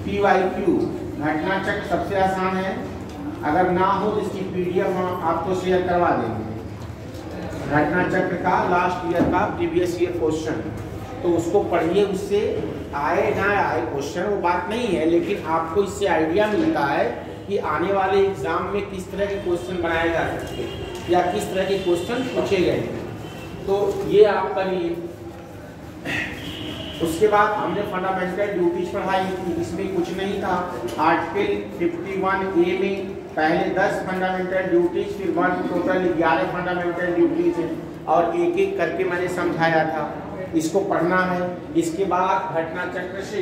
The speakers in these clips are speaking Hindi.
PYQ घटना चक्र सबसे आसान है, अगर ना हो तो इसकी PDF हम आपको शेयर करवा देंगे। घटना चक्र का लास्ट ईयर का प्रीवियस ईयर क्वेश्चन, तो उसको पढ़िए, उससे आए ना आए क्वेश्चन वो बात नहीं है, लेकिन आपको इससे आइडिया मिलता है कि आने वाले एग्जाम में किस तरह के क्वेश्चन बनाए जा सकते हैं या किस तरह के क्वेश्चन पूछे गए हैं। तो ये आप करिए। उसके बाद हमने फंडामेंटल ड्यूटीज पढ़ाई थी, इसमें कुछ नहीं था। आर्टिकल 51A में पहले 10 फंडामेंटल ड्यूटीज, फिर 1 टोटल 11 फंडामेंटल ड्यूटीज हैं, और एक एक करके मैंने समझाया था, इसको पढ़ना है। इसके बाद घटना चक्र से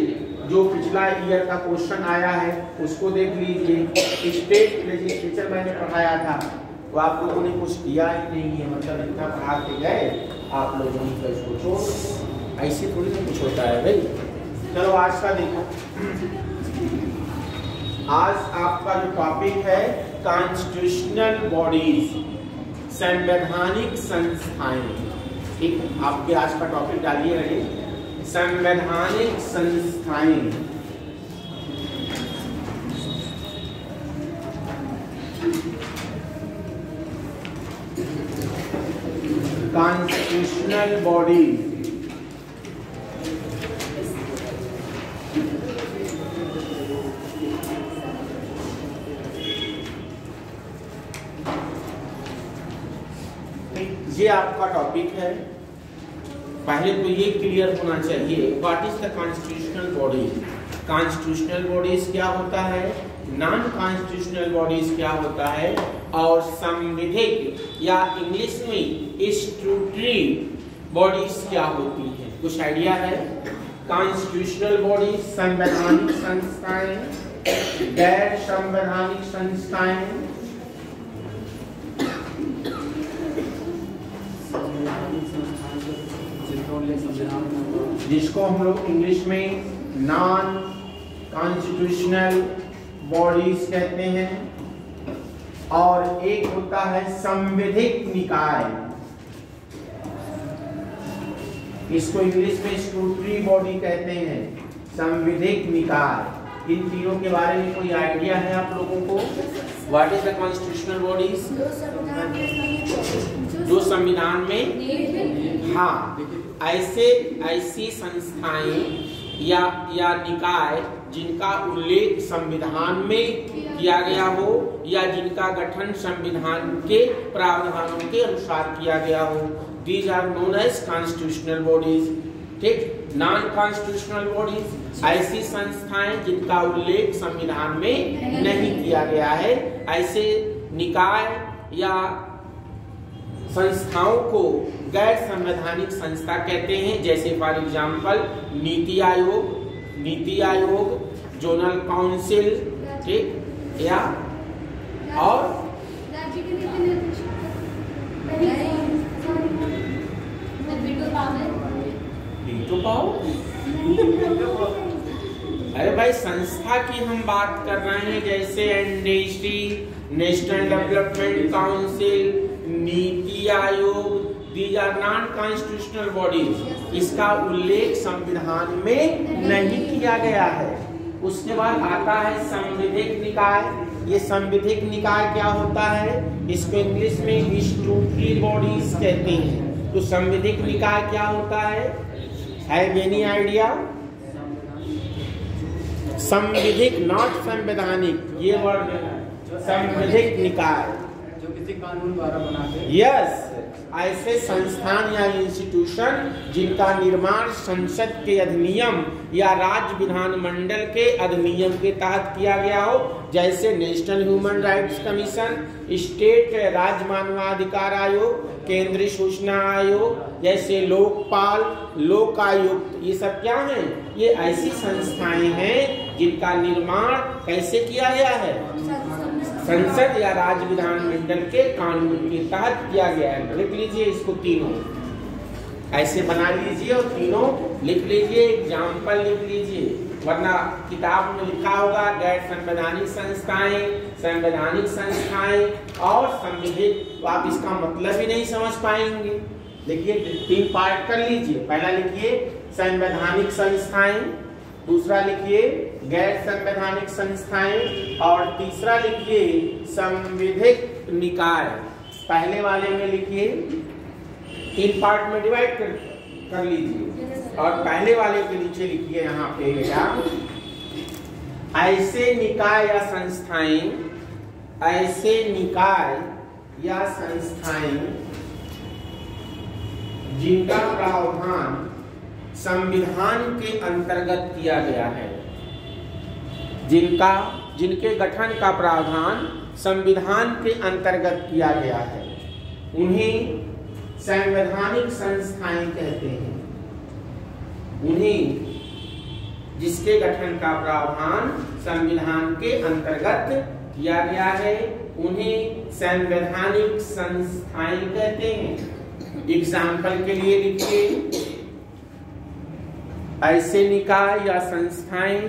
जो पिछला ईयर का क्वेश्चन आया है उसको देख लीजिए। स्टेट लेजिस्लेचर मैंने पढ़ाया था, वो आप लोगों ने कुछ किया ही नहीं है, मतलब इतना पढ़ा के गए आप लोगों ने, तो इसको छोड़, ऐसे थोड़ी ना कुछ होता है भाई। चलो आज का देखो, आज आपका जो टॉपिक है कॉन्स्टिट्यूशनल बॉडीज, संवैधानिक संस्थाएं। ठीक, आपके आज का टॉपिक डालिए रहे संवैधानिक संस्थाएं। कॉन्स्टिट्यूशनल बॉडीज, ये आपका टॉपिक है। पहले तो ये क्लियर होना चाहिए what is the constitutional bodies. Constitutional bodies क्या होता है, नॉन कॉन्स्टिट्यूशनल बॉडीज क्या होता है, और संविधिक या इंग्लिश में स्टैट्यूटरी बॉडीज क्या होती है, कुछ आइडिया है। कॉन्स्टिट्यूशनल बॉडीज संवैधानिक संस्थाएं, गैर संवैधानिक संस्थाएं, जिसको हम लोग इंग्लिश में नॉन कॉन्स्टिट्यूशनल बॉडीज कहते हैं, और एक होता है संविधिक निकाय, इसको इंग्लिश में स्टैट्यूटरी बॉडी कहते हैं, संविधिक निकाय। इन तीनों के बारे में कोई आइडिया है आप लोगों को? What is the constitutional bodies? जो संविधान में, हाँ, ऐसी संस्थाएं या निकाय जिनका उल्लेख संविधान में किया गया हो या जिनका गठन संविधान के प्रावधानों के अनुसार किया गया हो, these are known as constitutional bodies. ठीक, नॉन कॉन्स्टिट्यूशनल बॉडीज ऐसी संस्थाएं जिनका उल्लेख संविधान में नहीं किया गया है, ऐसे निकाय या संस्थाओं को गैर संवैधानिक संस्था कहते हैं। जैसे for example NITI Aayog, zonal council, ठीक, या और वीटो पावर। अरे भाई, संस्था की हम बात कर रहे हैं, जैसे NDC, national development council, NITI Aayog, these are non constitutional bodies. इसका उल्लेख संविधान में नहीं किया गया है। उसके बाद आता है संविधिक निकाय। ये संविधिक निकाय क्या होता है, इसको इंग्लिश में स्टैट्यूटरी बॉडीज कहते हैं। तो संविधिक निकाय क्या होता है एनी आइडिया? संविधिक, नॉट संवैधानिक, ये वर्ड है संविधिक निकाय, जो किसी कानून द्वारा बनाते। यस, ऐसे संस्थान या इंस्टीट्यूशन जिनका निर्माण संसद के अधिनियम या राज्य विधानमंडल के अधिनियम के तहत किया गया हो, जैसे national human rights commission, state राज्य मानवाधिकार आयोग, केंद्रीय सूचना आयोग, जैसे लोकपाल, लोकायुक्त, ये सब क्या हैं? ये ऐसी संस्थाएं हैं जिनका निर्माण कैसे किया गया है, संसद या राज्य विधानमंडल के कानून के तहत किया गया है। लिख लीजिए इसको तीनों, ऐसे बना लीजिए और तीनों लिख लीजिए, एग्जाम्पल लिख लीजिए, वरना किताब में लिखा होगा गैर संवैधानिक संस्थाएं, संवैधानिक संस्थाएं और संविधिक, तो आप इसका मतलब ही नहीं समझ पाएंगे। देखिए 3 पार्ट कर लीजिए। पहला लिखिए संवैधानिक संस्थाएं, दूसरा लिखिए गैर संवैधानिक संस्थाएं, और तीसरा लिखिए संविधिक निकाय। पहले वाले में लिखिए, 3 पार्ट में डिवाइड कर लीजिए, और पहले वाले के नीचे लिखिए यहाँ पे बेटा, ऐसे निकाय या संस्थाएं, ऐसे निकाय या संस्थाएं जिनका प्रावधान संविधान के अंतर्गत किया गया है, जिनके गठन का प्रावधान संविधान के अंतर्गत किया गया है, उन्हें संवैधानिक संस्थाएं कहते हैं। उन्हें, जिसके गठन का प्रावधान संविधान के अंतर्गत किया गया है, उन्हें संवैधानिक संस्थाएं कहते हैं। एग्जाम्पल के लिए लिखिए, ऐसे निकाय या संस्थाएं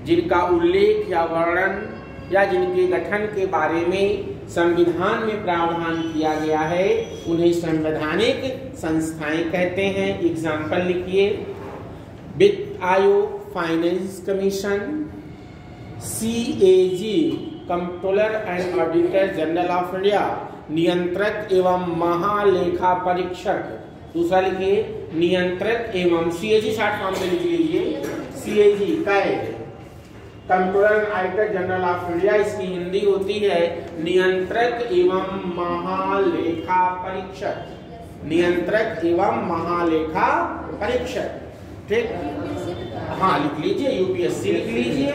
जिनका उल्लेख या वर्णन या जिनके गठन के बारे में संविधान में प्रावधान किया गया है, उन्हें संवैधानिक संस्थाएं कहते हैं। एग्जाम्पल लिखिए, वित्त आयोग, finance commission, CAG controller and auditor general of India, नियंत्रक एवं महालेखा परीक्षक। दूसरा लिखिए, नियंत्रक एवं CAG शॉर्ट फॉर्म में लिख लीजिए, CAG CAG, controller and auditor general of India, इसकी हिंदी होती है नियंत्रक एवं महालेखा परीक्षक। नियंत्रक एवं महालेखा परीक्षक, ठीक। हाँ लिख लीजिए, UPSC लिख लीजिए,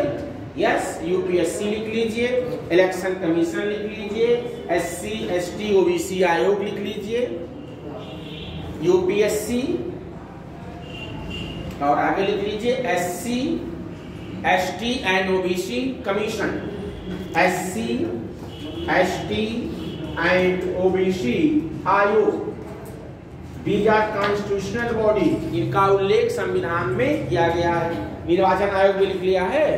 यस UPSC लिख लीजिए, इलेक्शन कमीशन लिख लीजिए, SC ST OBC आयोग लिख लीजिए, UPSC, और आगे लिख लीजिए SC ST and OBC commission, SC ST and OBC आयोग। These are constitutional body, इनका उल्लेख संविधान में किया गया है। निर्वाचन आयोग भी लिख लिया है,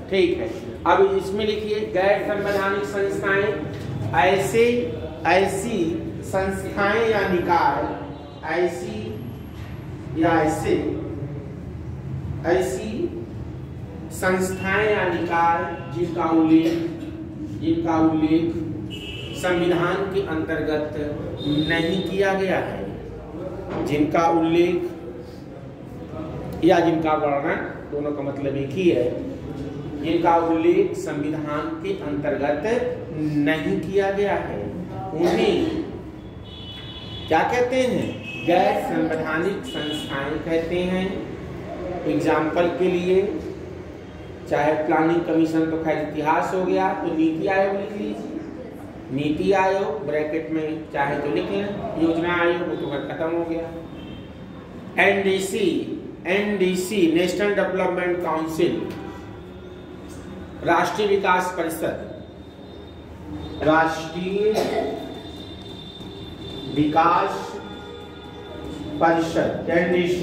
ठीक है। अब इसमें लिखिए, गैर संवैधानिक संस्थाएं, ऐसी संस्थाएं या निकाय, ऐसी संस्थाएं या निकाय जिनका उल्लेख संविधान के अंतर्गत नहीं किया गया है, जिनका उल्लेख या जिनका वर्णन, दोनों का मतलब एक ही है, जिनका उल्लेख संविधान के अंतर्गत नहीं किया गया है, उन्हें क्या कहते हैं? गैर संवैधानिक संस्थाएं कहते हैं। एग्जाम्पल के लिए, चाहे प्लानिंग कमीशन तो खैर इतिहास हो गया, तो नीति आयोग लिख लीजिए, नीति आयोग ब्रैकेट में चाहे तो लिख लें, योजना आयोग तो खत्म हो गया। NDC नेशनल डेवलपमेंट काउंसिल, राष्ट्रीय विकास परिषद, राष्ट्रीय विकास परिषद NDC,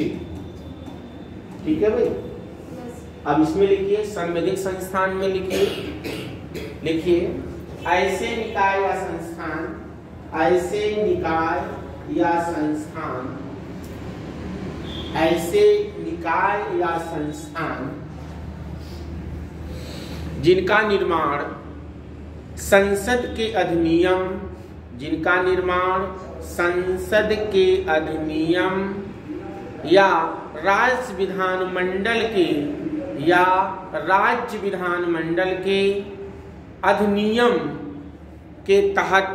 ठीक है भाई। अब इसमें लिखिए, संवैधानिक संस्थान में लिखिए ऐसे निकाय या संस्थान, ऐसे निकाय या संस्थान, ऐसे निकाय या संस्थान जिनका निर्माण संसद के अधिनियम, जिनका निर्माण संसद के अधिनियम या राज्य विधानमंडल के राज्य विधानमंडल के अधिनियम के तहत,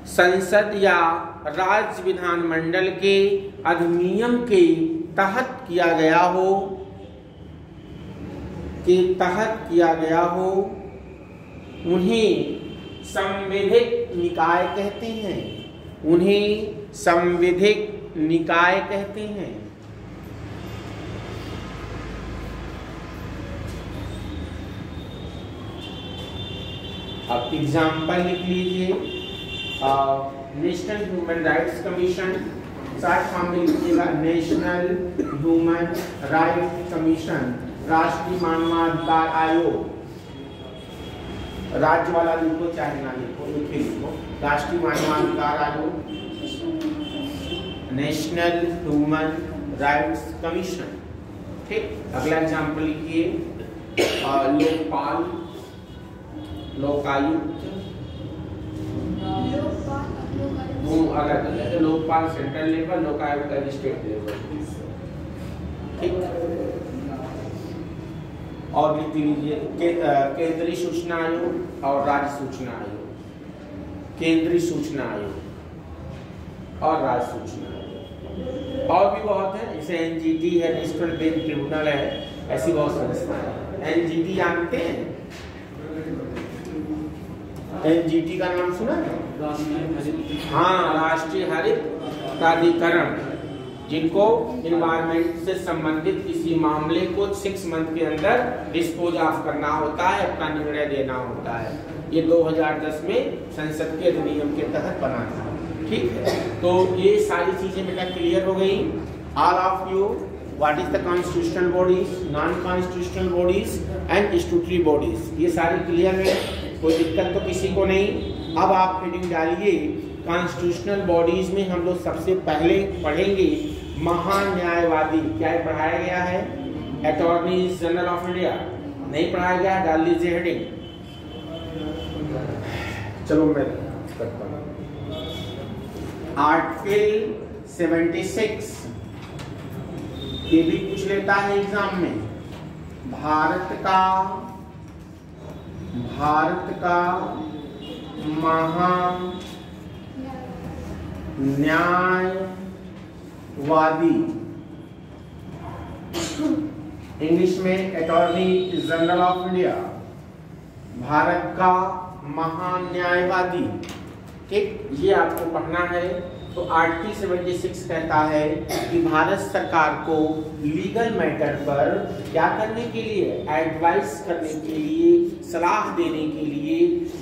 संसद या राज्य विधानमंडल के अधिनियम के तहत किया गया हो, उन्हें संविधिक निकाय कहते हैं। उन्हें संविधिक निकाय कहते हैं। अब एग्जाम्पल लिख लीजिए, national human rights commission, short form में लिखिएगा नेशनल ह्यूमन राइट्स कमीशन, राष्ट्रीय मानवाधिकार आयोग, राज्य वाला लिखो चाहे ना लिखो, लिखो राष्ट्रीय मानवाधिकार आयोग, नेशनल ह्यूमन राइट्स कमीशन, ठीक, अगला एग्जाम्पल लिखिए, लोकपाल, लोकायुक्त, वो अलग अलग है, Lokpal central level, Lokayukta state level, ठीक। और लिख लीजिए केंद्रीय सूचना आयोग और राज्य सूचना आयोग, केंद्रीय सूचना आयोग और राज्य सूचना आयोग। और भी बहुत है, जैसे एनजीटी है, नेशनल ग्रीन ट्रिब्यूनल है, ऐसी बहुत संस्थाएं हैं। एनजीटी जानते हैं? एनजीटी का नाम सुना है? हाँ, राष्ट्रीय हरित प्राधिकरण, जिनको एनवायरमेंट से संबंधित किसी मामले को 6 मंथ के अंदर डिस्पोज ऑफ करना होता है, अपना निर्णय देना होता है। ये 2010 में संसद के अधिनियम के तहत बना था, ठीक है। तो ये सारी चीजें बेटा क्लियर हो गई। All of you, what is the constitutional bodies, non constitutional bodies and statutory bodies, ये सारी क्लियर है, कोई दिक्कत तो किसी को नहीं। अब आप हेडिंग डालिए, कॉन्स्टिट्यूशनल बॉडीज में हम लोग सबसे पहले पढ़ेंगे महान्यायवादी। क्या पढ़ाया गया है? अटॉर्नी जनरल ऑफ इंडिया नहीं पढ़ाया गया, डाल लीजिए हेडिंग। चलो मैं करता हूँ। आर्टिकल 76 ये भी पूछ लेता है एग्जाम में, भारत का महान्यायवादी, इंग्लिश में attorney general of India, Bharat का महान्यायवादी, ठीक, ये आपको पढ़ना है। तो आर्टिकल 76 कहता है कि भारत सरकार को लीगल मैटर पर क्या करने के लिए, एडवाइस करने के लिए, सलाह देने के लिए,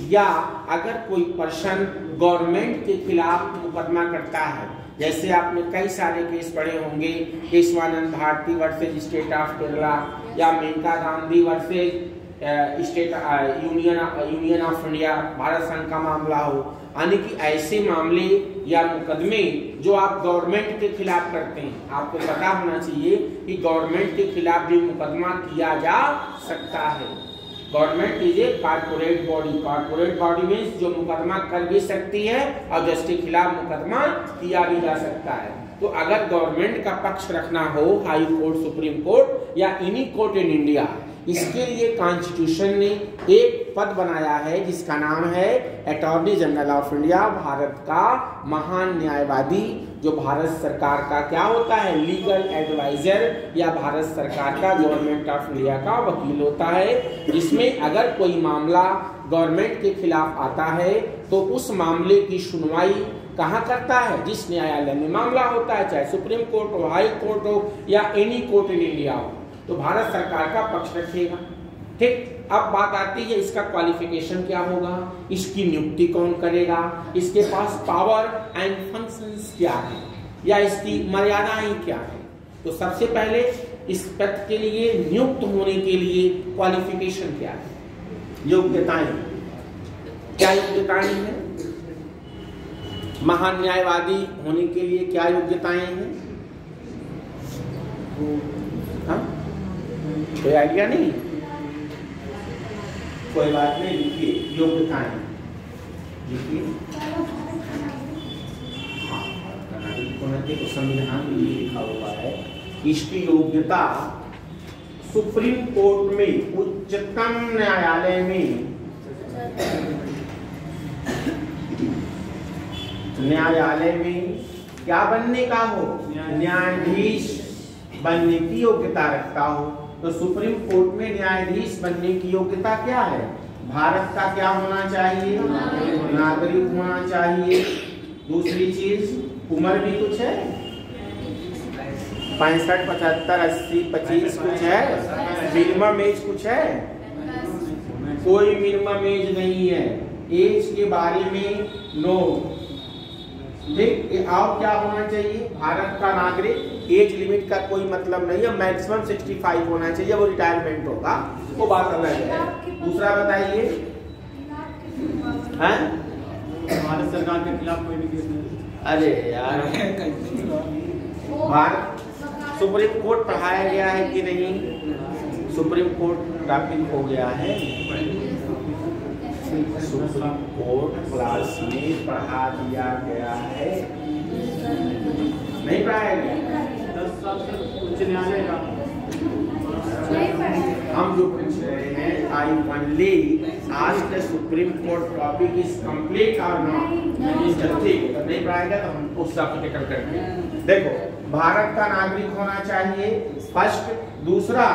या अगर कोई पर्सन गवर्नमेंट के खिलाफ मुकदमा करता है, जैसे आपने कई सारे केस पढ़े होंगे, Keshavananda Bharati versus state of Kerala, या Maneka Gandhi versus state union of India, Bharat संघ का मामला हो, यानी कि ऐसे मामले या मुकदमे जो आप गवर्नमेंट के खिलाफ करते हैं, आपको पता होना चाहिए कि गवर्नमेंट के खिलाफ भी मुकदमा किया जा सकता है। Government is a corporate body, corporate body में जो मुकदमा कर भी सकती है और जिसके खिलाफ मुकदमा किया भी जा सकता है। तो अगर गवर्नमेंट का पक्ष रखना हो, हाई कोर्ट, सुप्रीम कोर्ट या एनी कोर्ट इन इंडिया, इसके लिए कॉन्स्टिट्यूशन ने एक पद बनाया है जिसका नाम है attorney general of India, Bharat का महान न्यायवादी, जो भारत सरकार का क्या होता है, लीगल एडवाइजर, या भारत सरकार का, गवर्नमेंट ऑफ इंडिया का वकील होता है, जिसमें अगर कोई मामला गवर्नमेंट के खिलाफ आता है तो उस मामले की सुनवाई कहाँ करता है, जिस न्यायालय में मामला होता है, चाहे सुप्रीम कोर्ट हो, हाई कोर्ट हो या एनी कोर्ट इन इंडिया हो, तो भारत सरकार का पक्ष रखेगा। ठीक, अब बात आती है इसका क्वालिफिकेशन क्या होगा, इसकी नियुक्ति कौन करेगा, इसके पास पावर एंड फंक्शंस क्या है, या इसकी मर्यादाएं क्या है। तो सबसे पहले इस पद के लिए नियुक्त होने के लिए क्वालिफिकेशन क्या है, योग्यताएं, क्या योग्यताएं हैं, महान न्यायवादी होने के लिए क्या योग्यताएं हैं, कोई आइडिया नहीं, कोई बात नहीं, लिखिए योग्यताएं, लिखिए। संविधान में लिखा हुआ है इसकी योग्यता सुप्रीम कोर्ट में, उच्चतम न्यायालय में, क्या बनने का हो, न्यायाधीश बनने की योग्यता रखता हो। तो सुप्रीम कोर्ट में न्यायाधीश बनने की योग्यता क्या है, भारत का क्या होना चाहिए, नागरिक होना चाहिए। दूसरी चीज, उम्र भी कुछ है, 65, 75, 80, 25 कुछ है, मिनिमम एज कुछ है, कोई मिनिमम एज नहीं है, एज के बारे में नो। ठीक, और क्या होना चाहिए, भारत का नागरिक, एज लिमिट का कोई मतलब नहीं है, मैक्सिमम 65 होना चाहिए, वो रिटायरमेंट होगा, वो बात अलग है। दूसरा बताइए, भारत सरकार के खिलाफ कोई भी केस नहीं, अरे यार, भारत सुप्रीम कोर्ट पढ़ाया गया है कि नहीं? सुप्रीम कोर्ट टॉपिक हो गया है, सुप्रीम कोर्ट क्लास में पढ़ा दिया गया है, नहीं पढ़ाया गया? 10 साल से उच्च न्यायालय का हम जो पूछ रहे हैं, I only ask the supreme court topic is complete और नॉट? ठीक, नहीं पढ़ाएगा तो हम उस सब्जेक्ट करके देखो। भारत का नागरिक होना चाहिए फर्स्ट। दूसरा,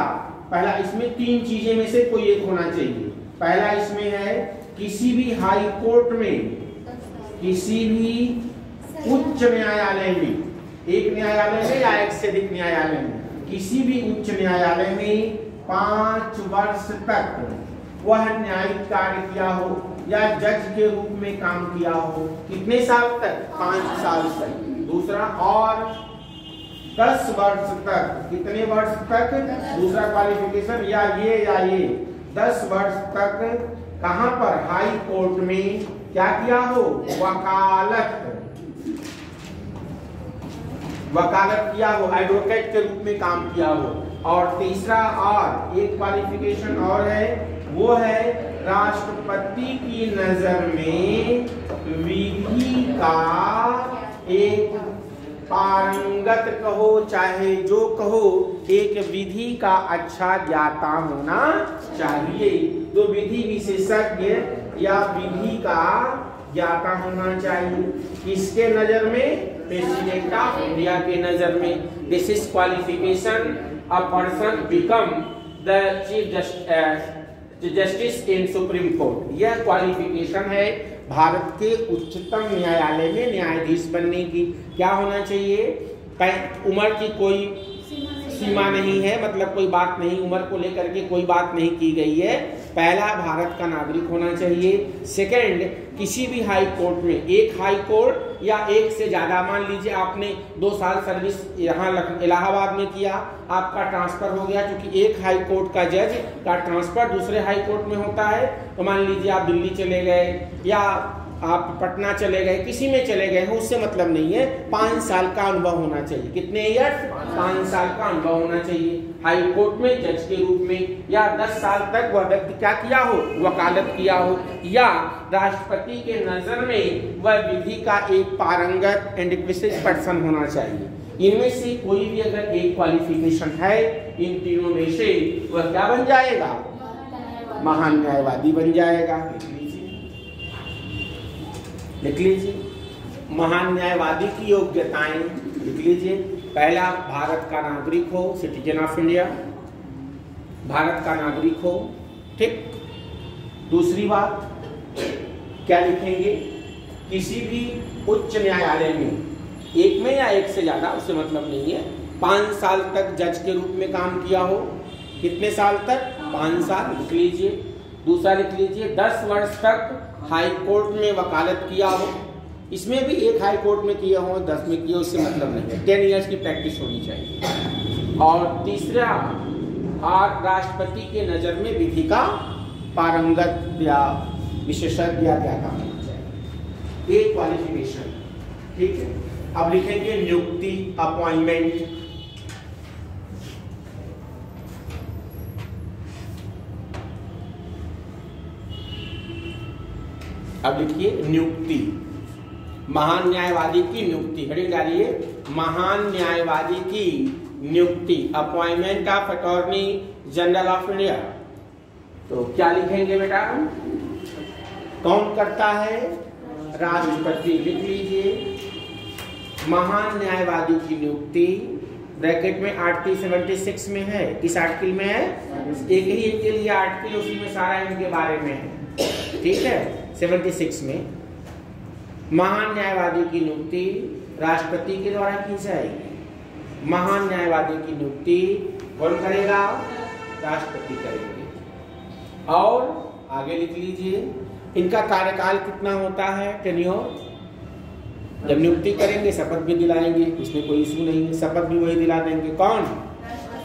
पहला इसमें 3 चीजें में से कोई एक होना चाहिए। पहला इसमें है किसी भी हाई कोर्ट में, किसी भी उच्च न्यायालय में, एक न्यायालय में या एक से अधिक न्यायालय में, किसी भी उच्च न्यायालय में 5 वर्ष तक वह न्यायिक कार्य किया हो या जज के रूप में काम किया हो। कितने साल तक? 5 साल तक। दूसरा, और 10 वर्ष तक। कितने वर्ष तक? दूसरा क्वालिफिकेशन या ये 10 वर्ष तक कहां पर? हाई कोर्ट में क्या किया हो? वकालत किया हो, एडवोकेट के रूप में काम किया हो। और तीसरा, और एक क्वालिफिकेशन और है, वो है राष्ट्रपति की नजर में विधि का एक पारंगत कहो चाहे जो कहो, एक विधि का अच्छा ज्ञाता होना चाहिए। तो विधि विशेषज्ञ या विधि का ज्ञाता होना चाहिए। किसके नजर में? प्रेसिडेंट ऑफ इंडिया के नजर में। This is qualification a person become the chief justice in supreme court. यह क्वालिफिकेशन है भारत के उच्चतम न्यायालय में न्यायाधीश बनने की। क्या होना चाहिए? उम्र की कोई सीमा नहीं है, मतलब कोई बात नहीं, उम्र को लेकर के कोई बात नहीं की गई है। पहला, भारत का नागरिक होना चाहिए। सेकंड, किसी भी हाई कोर्ट में, एक हाई कोर्ट या एक से ज्यादा, मान लीजिए आपने 2 साल सर्विस यहाँ इलाहाबाद में किया, आपका ट्रांसफर हो गया, क्योंकि एक हाई कोर्ट का जज का ट्रांसफर दूसरे हाई कोर्ट में होता है। तो मान लीजिए आप दिल्ली चले गए या आप पटना चले गए, किसी में चले गए हैं, उससे मतलब नहीं है। 5 साल का अनुभव होना चाहिए। कितने ईयर्स? 5 साल का अनुभव होना चाहिए हाई कोर्ट में जज के रूप में। या 10 साल तक वह व्यक्ति क्या किया हो? वकालत किया हो। या राष्ट्रपति के नजर में वह विधि का एक पारंगत एंड विशिष्ट पर्सन होना चाहिए। इनमें से कोई भी अगर एक क्वालिफिकेशन है इन तीनों में से, वह क्या बन जाएगा? महान न्यायवादी बन जाएगा। लिख लीजिए महान न्यायवादी की योग्यताएं, लिख लीजिए। पहला, भारत का नागरिक हो, सिटीजन ऑफ इंडिया, भारत का नागरिक हो, ठीक। दूसरी बात क्या लिखेंगे? किसी भी उच्च न्यायालय में, एक में या एक से ज्यादा, उससे मतलब नहीं है, 5 साल तक जज के रूप में काम किया हो। कितने साल तक? 5 साल, लिख लीजिए। दूसरा लिख लीजिए 10 वर्ष तक हाई कोर्ट में वकालत किया हो। इसमें भी एक हाई कोर्ट में किया हो, 10 में किया, उससे मतलब नहीं है। 10 इयर्स की प्रैक्टिस होनी चाहिए। और तीसरा, और राष्ट्रपति के नजर में विधि का पारंगत या विशेषज्ञ या क्या काम होना चाहिए, एक क्वालिफिकेशन, ठीक है। अब लिखेंगे नियुक्ति, अपॉइंटमेंट। अब लिखिए नियुक्ति, महान न्यायवादी की नियुक्ति। हेडिंग डालिए महान न्यायवादी की नियुक्ति, appointment of attorney general of India. तो क्या लिखेंगे बेटा? कौन करता है? राष्ट्रपति। लिख लीजिए महान न्यायवादी की नियुक्ति, ब्रैकेट में आर्टिकल 76 में है। किस आर्टिकल में है? एक ही इनके लिए आर्टिकल, उसी में सारा इनके बारे में है, ठीक है। 76 में महान न्यायवादी की नियुक्ति राष्ट्रपति के द्वारा की जाएगी। महान न्यायवादी की नियुक्ति कौन करेगा? राष्ट्रपति करेंगे। और आगे लिख लीजिए इनका कार्यकाल कितना होता है? टेन्योर। जब नियुक्ति करेंगे शपथ भी दिलाएंगे, उसमें कोई इशू नहीं है, शपथ भी वही दिला देंगे। कौन?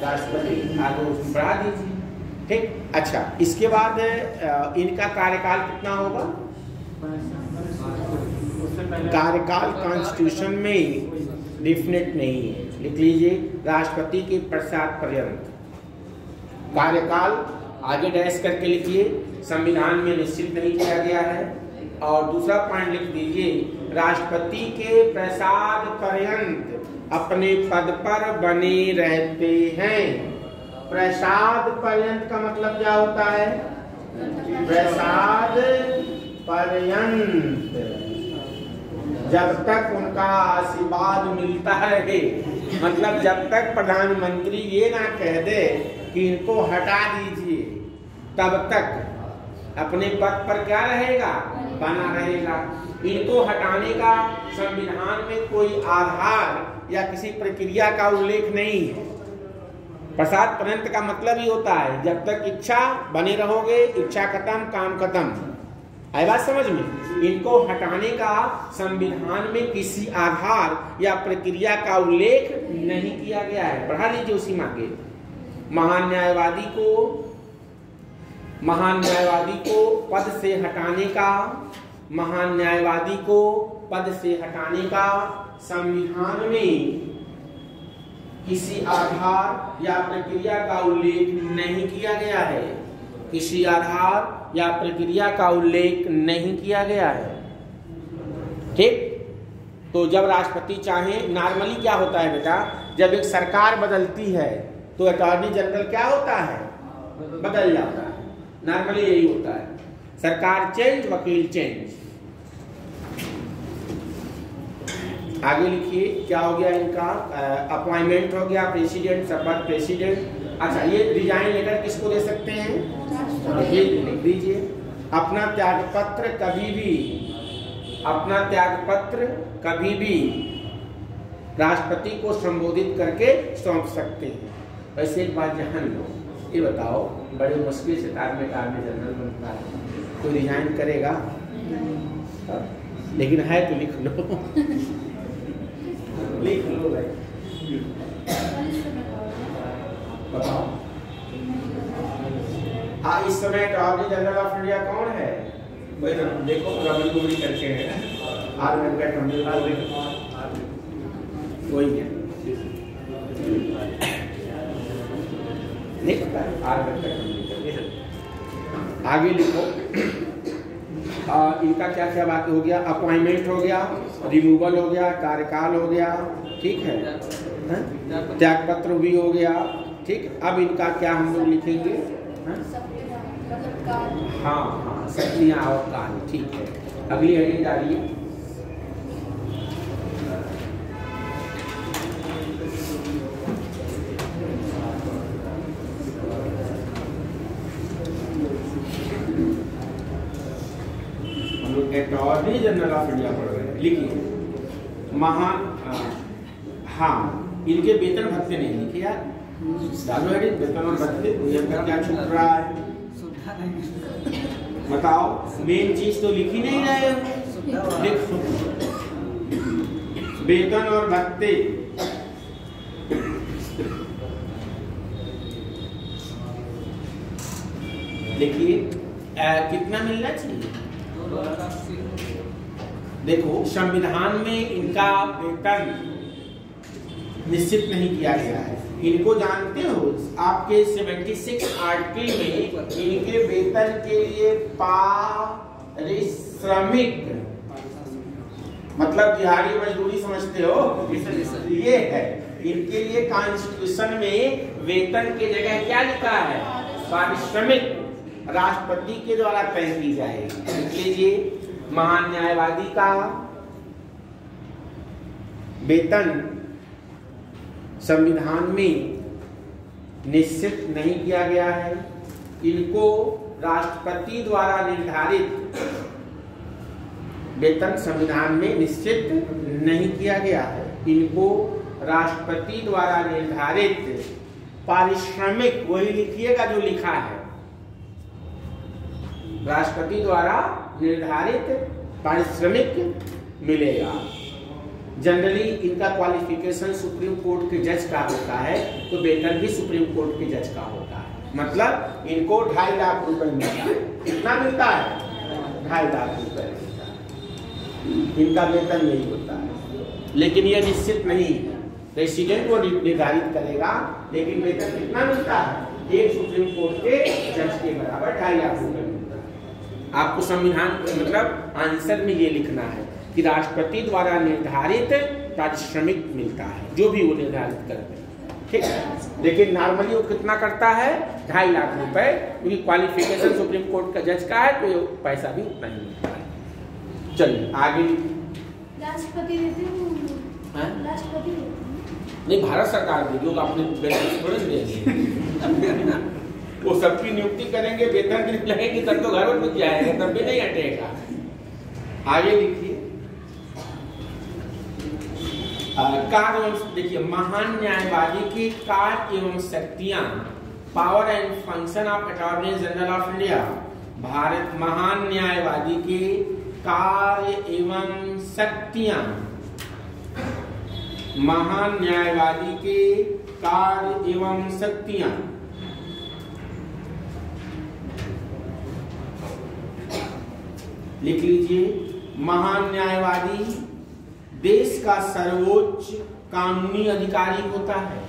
राष्ट्रपति। आगे उसमें बढ़ा दीजिए, ठीक। अच्छा, इसके बाद इनका कार्यकाल कितना होगा? कार्यकाल कॉन्स्टिट्यूशन में डेफिनेट नहीं है, लिख लीजिए, राष्ट्रपति के प्रसाद पर्यंत कार्यकाल आगे डैश करके लिखिए, संविधान में निश्चित नहीं किया गया है। और दूसरा पॉइंट लिख दीजिए, राष्ट्रपति के प्रसाद पर्यंत अपने पद पर बने रहते हैं। प्रसाद पर्यंत का मतलब क्या होता है? प्रसाद पर्यंत, जब तक उनका आशीर्वाद मिलता रहे, मतलब जब तक प्रधानमंत्री ये ना कह दे कि इनको हटा दीजिए, तब तक अपने पद पर क्या रहेगा? बना रहेगा। इनको हटाने का संविधान में कोई आधार या किसी प्रक्रिया का उल्लेख नहीं है। प्रसाद पर्यंत का मतलब ही होता है जब तक इच्छा बने रहोगे, इच्छा खत्म काम खत्म। आई बात समझ में? इनको हटाने का संविधान में किसी आधार या प्रक्रिया का उल्लेख नहीं किया गया है। पढ़ा लीजिए उसी मांगे। महान न्यायवादी को पद से हटाने का, महान न्यायवादी को पद से हटाने का संविधान में किसी आधार या प्रक्रिया का उल्लेख नहीं किया गया है। किसी आधार या प्रक्रिया का उल्लेख नहीं किया गया है। ठीक, तो जब राष्ट्रपति चाहे, नॉर्मली क्या होता है बेटा, जब एक सरकार बदलती है तो अटॉर्नी जनरल क्या होता है? बदल जाता है। नॉर्मली यही होता है, सरकार चेंज, वकील चेंज। आगे लिखिए, क्या हो गया इनका? अपॉइंटमेंट हो गया, प्रेसिडेंट, शपथ प्रेसिडेंट। अच्छा, ये रिजाइन लेटर किसको दे सकते हैं? लिख दीजिए, अपना त्यागपत्र कभी भी राष्ट्रपति को संबोधित करके सौंप सकते हैं। वैसे एक बात जान लो, ये बताओ, बड़े मुश्किल से आर्मी जनरल बनता है, कोई रिजाइन करेगा? लेकिन है तो लिख लो लिख लो भाई, बताओ। इस समय अटॉर्नी जनरल ऑफ इंडिया कौन है? वही देखो, रवि गोरी करके है, आर वेंकट वही है, नहीं पता है, आर वेंकट। आगे लिखो, इनका क्या क्या बाकी हो गया? अपॉइंटमेंट हो गया, रिमूवल हो गया, कार्यकाल हो गया, ठीक है, त्यागपत्र भी हो गया। ठीक, अब इनका क्या हम लोग लिखेंगे? हाँ, शक्तियाँ और कार्य। ठीक है, अगली हेडिंग डालिए। अटॉर्नी जनरल ऑफ इंडिया पढ़ रहे हैं, लिखिए इनके वेतन भत्ते नहीं लिखे यार, डालो हेडिंग, वेतन और भत्ते। क्या छूट रहा है बताओ? मेन चीज तो लिख ही नहीं रहे हो, लिखो वेतन और भत्ते। देखिए कितना मिलना चाहिए? देखो, संविधान में इनका वेतन निश्चित नहीं किया गया है। इनको जानते हो, आपके 76 आर्टिकल में इनके वेतन के लिए पारिश्रमिक, मतलब दिहाड़ी मजदूरी समझते हो, ये है। इनके लिए कॉन्स्टिट्यूशन में वेतन के जगह क्या लिखा है? पारिश्रमिक, राष्ट्रपति के द्वारा तय की जाएगी। लिख लीजिए, महान न्यायवादी का वेतन संविधान में निश्चित नहीं किया गया है। इनको राष्ट्रपति द्वारा निर्धारित वेतन संविधान में निश्चित नहीं किया गया है। इनको राष्ट्रपति द्वारा निर्धारित पारिश्रमिक, वही लिखिएगा जो लिखा है, राष्ट्रपति द्वारा निर्धारित पारिश्रमिक मिलेगा। जनरली इनका क्वालिफिकेशन सुप्रीम कोर्ट के जज का होता है, तो वेतन भी सुप्रीम कोर्ट के जज का होता है। मतलब इनको 2.5 लाख रुपए मिलता है। कितना मिलता है? 2.5 लाख रुपए मिलता है। इनका वेतन यही होता है, लेकिन यह निश्चित नहीं है। प्रेसिडेंट वो निर्धारित करेगा, लेकिन वेतन कितना मिलता है? एक सुप्रीम कोर्ट के जज के बराबर 2.5 लाख रुपए मिलता है। आपको संविधान मतलब आंसर में ये लिखना है कि राष्ट्रपति द्वारा निर्धारित पारिश्रमिक मिलता है, जो भी वो निर्धारित करते हैं, ठीक है। लेकिन नॉर्मली वो कितना करता है? 2.5 लाख रुपए, क्योंकि क्वालिफिकेशन सुप्रीम कोर्ट का जज का है तो पैसा भी उतना ही मिलता है। चलिए आगे। राष्ट्रपति देते हैं, राष्ट्रपति देते हैं। नहीं, भारत सरकार देगी, वो अपने वेतन थोड़े देंगे। वो सबकी नियुक्ति करेंगे, वेतन भी लगेगी, तब तो घर में जाएगा, तब भी नहीं हटेगा। आगे लिखिए। कार्य एवं, देखिए, महान न्यायवादी की कार्य एवं शक्तियां, power and function of attorney general of India. Bharat महान न्यायवादी के कार्य एवं शक्तियां, महान न्यायवादी के कार्य एवं शक्तियां, लिख लीजिए। महान न्यायवादी देश का सर्वोच्च कानूनी अधिकारी होता है।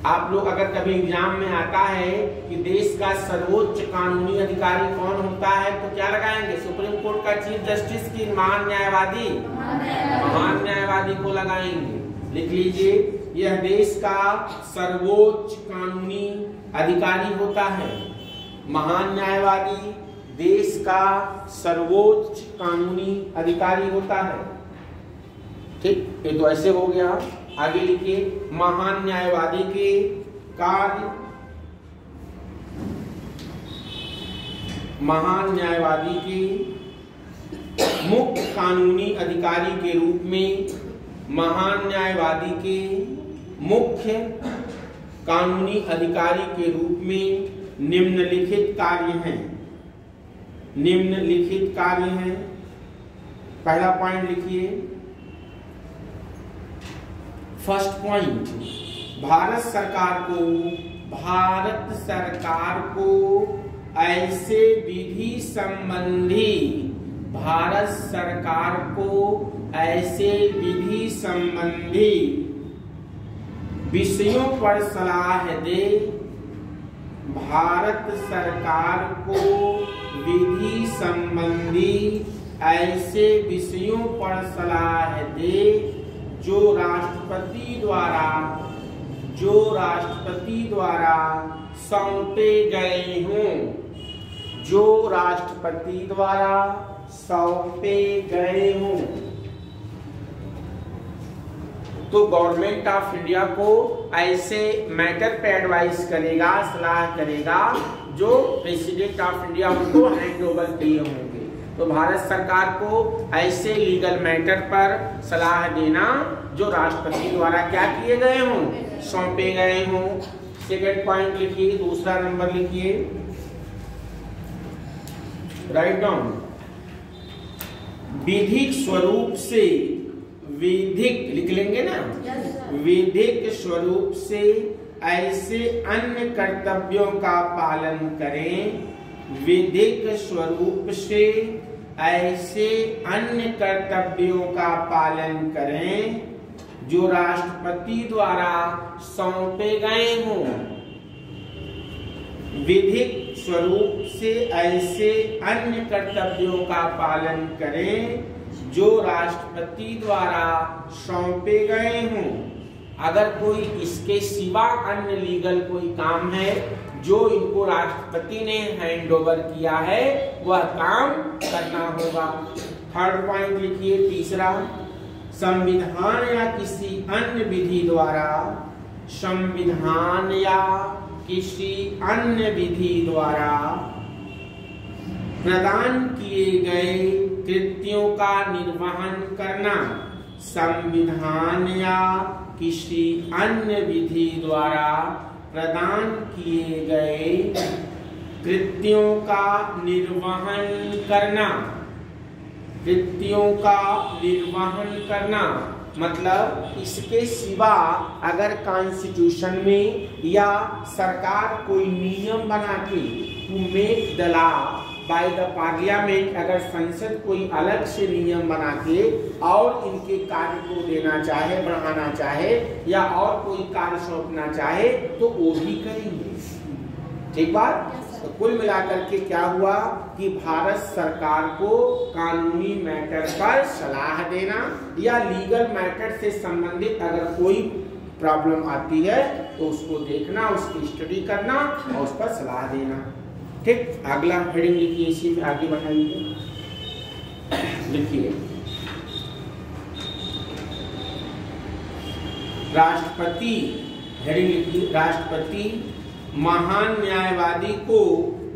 आप लोग अगर कभी एग्जाम में आता है कि देश का सर्वोच्च कानूनी अधिकारी कौन होता है, तो क्या लगाएंगे? सुप्रीम कोर्ट का चीफ जस्टिस की महान न्यायवादी, महान न्यायवादी को लगाएंगे। लिख लीजिए, यह देश का सर्वोच्च कानूनी अधिकारी होता है। महान न्यायवादी देश का सर्वोच्च कानूनी अधिकारी होता है। ठीक, ये तो ऐसे हो गया। आगे लिखिए, महान न्यायवादी के कार्य, महान न्यायवादी के मुख्य कानूनी अधिकारी के रूप में, महान न्यायवादी के मुख्य कानूनी अधिकारी के रूप में निम्नलिखित कार्य हैं। निम्नलिखित कार्य हैं। पहला पॉइंट लिखिए, फर्स्ट पॉइंट, भारत सरकार को ऐसे विधि संबंधी, भारत सरकार को ऐसे विधि संबंधी विषयों पर सलाह दे, भारत सरकार को विधि संबंधी ऐसे विषयों पर सलाह दे जो राष्ट्रपति द्वारा सौंपे गए हों, जो राष्ट्रपति द्वारा सौंपे गए हों। तो गवर्नमेंट ऑफ इंडिया को ऐसे मैटर पे एडवाइस करेगा, सलाह करेगा जो प्रेसिडेंट ऑफ इंडिया उनको हैंड ओवर किए होंगे। तो भारत सरकार को ऐसे लीगल मैटर पर सलाह देना जो राष्ट्रपति द्वारा क्या किए गए हों, सौंपे गए हों। सेकंड पॉइंट लिखिए, दूसरा नंबर लिखिए, राइट डाउन। विधिक स्वरूप से, विधिक लिख लेंगे ना, विधिक स्वरूप से ऐसे अन्य कर्तव्यों का पालन करें, विधिक स्वरूप से ऐसे अन्य कर्तव्यों का पालन करें जो राष्ट्रपति द्वारा सौंपे गए हों। विधिक स्वरूप से ऐसे अन्य कर्तव्यों का पालन करें जो राष्ट्रपति द्वारा सौंपे गए हों। अगर कोई इसके सिवा अन्य लीगल कोई काम है जो इनको राष्ट्रपति ने हैंड ओवर किया है, वह काम करना होगा। थर्ड पॉइंट लिखिए, तीसरा, संविधान या किसी अन्य विधि द्वारा, संविधान या किसी अन्य विधि द्वारा प्रदान किए गए कृत्यों का निर्वहन करना, संविधान या किसी अन्य विधि द्वारा प्रदान किए गए कृत्यों का निर्वहन करना, कृत्यों का निर्वहन करना मतलब इसके सिवा अगर कॉन्स्टिट्यूशन में या सरकार कोई नियम बना के to make the law, by the parliament, अगर संसद कोई अलग से नियम बना के और इनके कार्य को देना चाहे, बढ़ाना चाहे या और कोई कार्य सौंपना चाहे तो वो भी करेंगे। ठीक बात। तो कुल मिलाकर के क्या हुआ कि भारत सरकार को कानूनी मैटर पर सलाह देना या लीगल मैटर से संबंधित अगर कोई प्रॉब्लम आती है तो उसको देखना, उसकी स्टडी करना और उस पर सलाह देना। ठीक, अगला हेडिंग लिखिए, इसी में आगे बढ़ाइए। लिखिए राष्ट्रपति, हेडिंग लिखिए राष्ट्रपति महान न्यायवादी को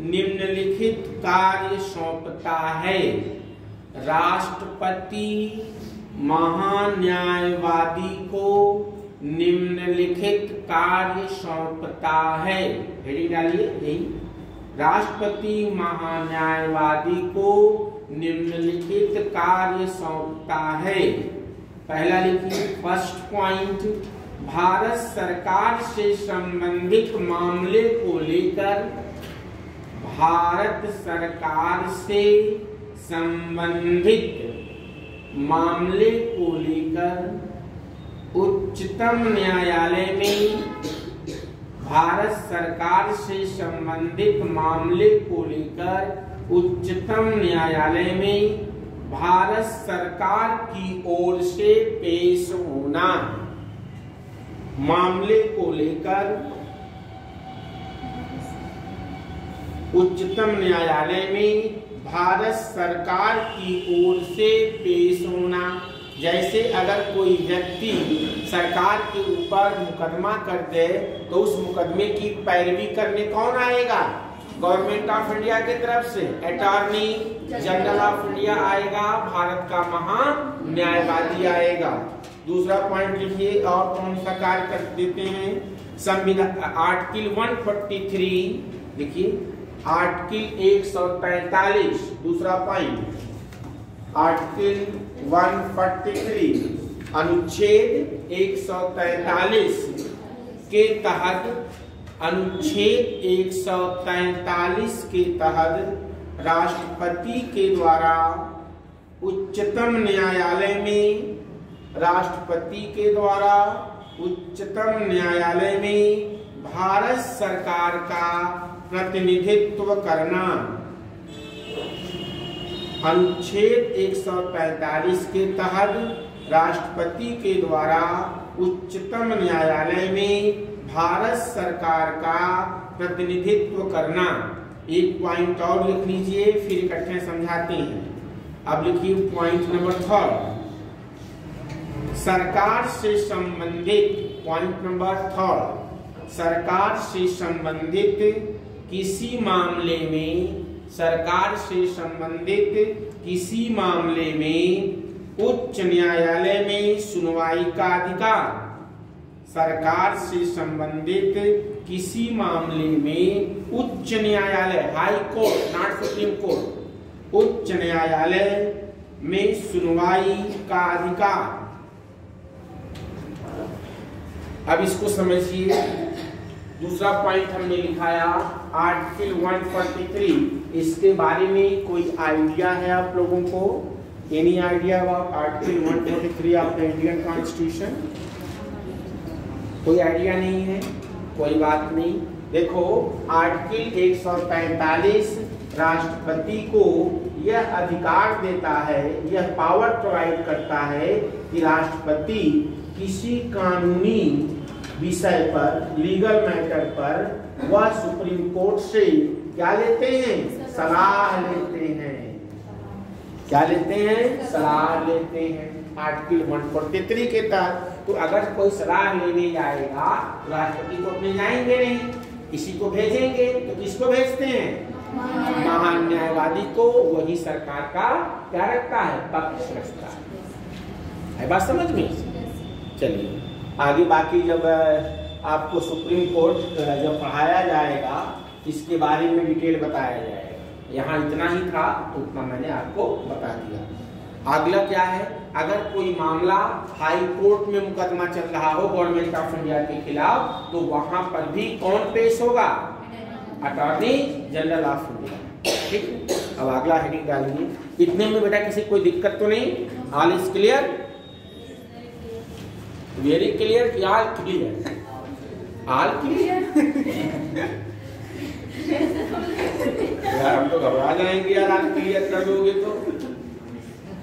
निम्नलिखित कार्य सौंपता है। राष्ट्रपति महान न्यायवादी को निम्नलिखित कार्य सौंपता है। हेडिंग डालिए यही, राष्ट्रपति महान न्यायवादी को निम्नलिखित कार्य सौंपता है। पहला लिखिए, फर्स्ट पॉइंट, भारत सरकार से संबंधित मामले को लेकर, भारत सरकार से संबंधित मामले को लेकर उच्चतम न्यायालय में, भारत सरकार से संबंधित मामले को लेकर उच्चतम न्यायालय में भारत सरकार की ओर से पेश होना। मामले को लेकर उच्चतम न्यायालय में भारत सरकार की ओर से पेश होना। जैसे अगर कोई व्यक्ति सरकार के ऊपर मुकदमा कर दे तो उस मुकदमे की पैरवी करने कौन आएगा? गवर्नमेंट ऑफ इंडिया की तरफ से अटॉर्नी जनरल ऑफ इंडिया आएगा, भारत का महान न्यायवादी आएगा। दूसरा पॉइंट लिखिए, और कौन सा कार्य कर देते हैं? संविधान आर्टिकल 143 लिखिए, आर्टिकल 143। दूसरा पॉइंट आर्टिकल 143 अनुच्छेद 143 के तहत, अनुच्छेद 143 के तहत राष्ट्रपति के द्वारा उच्चतम न्यायालय में, राष्ट्रपति के द्वारा उच्चतम न्यायालय में भारत सरकार का प्रतिनिधित्व करना। अनुच्छेद 145 के तहत राष्ट्रपति के द्वारा उच्चतम न्यायालय में भारत सरकार का प्रतिनिधित्व करना। एक पॉइंट और लिख लीजिए, फिर इकट्ठे समझाते हैं। अब लिखिए पॉइंट नंबर 3, सरकार से संबंधित, पॉइंट नंबर 3, सरकार से संबंधित किसी मामले में, सरकार से संबंधित किसी मामले में उच्च न्यायालय में सुनवाई का अधिकार। सरकार से संबंधित किसी मामले में उच्च न्यायालय, high court not supreme court, उच्च न्यायालय में सुनवाई का अधिकार। अब इसको समझिए। दूसरा पॉइंट हमने लिखाया आर्टिकल 143, इसके बारे में कोई आइडिया है आप लोगों को? Any idea about article 143 of the Indian constitution? कोई आइडिया नहीं है, कोई बात नहीं। देखो आर्टिकल 145 राष्ट्रपति को यह अधिकार देता है, यह पावर प्रोवाइड करता है कि राष्ट्रपति किसी कानूनी विषय पर, लीगल मैटर पर वह सुप्रीम कोर्ट से क्या लेते हैं? सलाह लेते हैं। क्या लेते हैं? सलाह लेते हैं। आर्टिकल 143 के तहत तो अगर कोई सलाह लेने जाएगा तो राष्ट्रपति को अपने जाएंगे नहीं, किसी को भेजेंगे। तो किसको भेजते हैं? महान न्यायवादी को। वही सरकार का क्या रखता है? पक्ष रखता है। बात समझ में? चलिए आगे बाकी जब आपको सुप्रीम कोर्ट जब पढ़ाया जाएगा इसके बारे में डिटेल बताया जाएगा। यहाँ इतना ही था तो उतना मैंने आपको बता दिया। अगला क्या है? अगर कोई मामला हाई कोर्ट में मुकदमा चल रहा हो गवर्नमेंट ऑफ इंडिया के खिलाफ, तो वहां पर भी कौन पेश होगा? Attorney general of India. ठीक है। अब अगला हेडिंग डालेंगे। इतने में बेटा किसी कोई दिक्कत तो नहीं? All is clear, very clear कि ऑल क्लियर? ऑल क्लियर यार हम तो घबरा जाएंगे यार, ऑल क्लियर कर दोगे तो।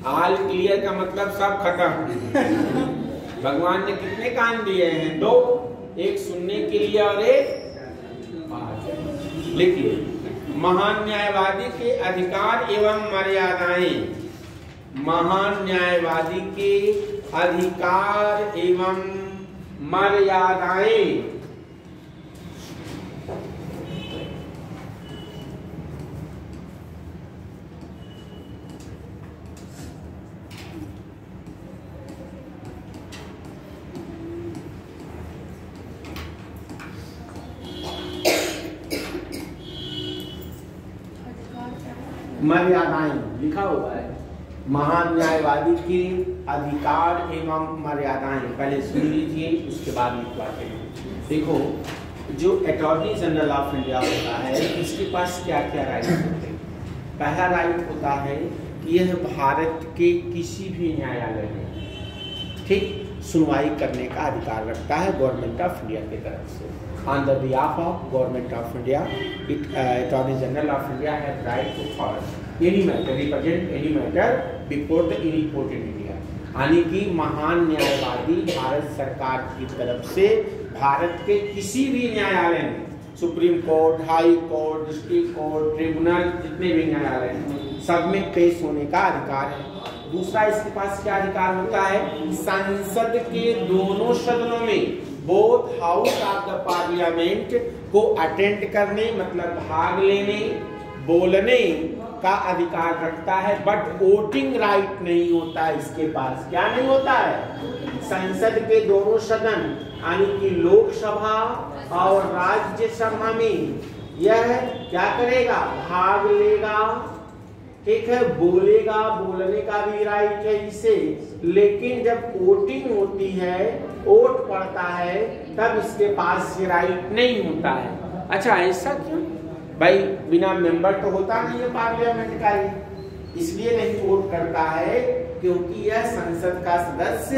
ऑल क्लियर का मतलब सब खत्म। भगवान ने कितने कान दिए हैं? 2, एक सुनने के लिए और एक। लिखिए, महान न्यायवादी के अधिकार एवं मर्यादाएं। महान न्यायवादी के अधिकार एवं मर्यादाएं। मर्यादाएं लिखा हुआ है। महान न्यायवादी के अधिकार एवं मर्यादाएं पहले सुन लीजिए, उसके बाद लिखवाते हैं। देखो, जो अटॉर्नी जनरल ऑफ इंडिया होता है, इसके पास क्या क्या राइट होते हैं? पहला राइट होता है कि यह भारत के किसी भी न्यायालय में ठीक सुनवाई करने का अधिकार रखता है गवर्नमेंट ऑफ इंडिया की तरफ से। On the behalf of government of India, attorney general of India have right to for any matter, represent any matter before the any court in India. यानी कि महान न्यायवादी भारत सरकार की तरफ से भारत के किसी भी न्यायालय में, supreme court, high court, district court, tribunal, जितने भी न्यायालय हैं, सब में पेश होने का अधिकार है। दूसरा, इसके पास क्या अधिकार होता है? संसद के दोनों सदनों में, both house of the parliament को अटेंड करने मतलब भाग लेने, बोलने का अधिकार रखता है, बट वोटिंग राइट नहीं होता है इसके पास। क्या नहीं होता है? संसद के दोनों सदन यानी कि लोकसभा और राज्यसभा में यह क्या करेगा? भाग लेगा, ठीक है, बोलेगा, बोलने का भी राइट है इसे। लेकिन जब वोटिंग होती है, वोट पड़ता है, तब इसके पास ये राइट नहीं होता है। अच्छा, ऐसा क्यों भाई? बिना मेंबर तो होता नहीं है पार्लियामेंट का, ही इसलिए नहीं वोट करता है क्योंकि यह संसद का सदस्य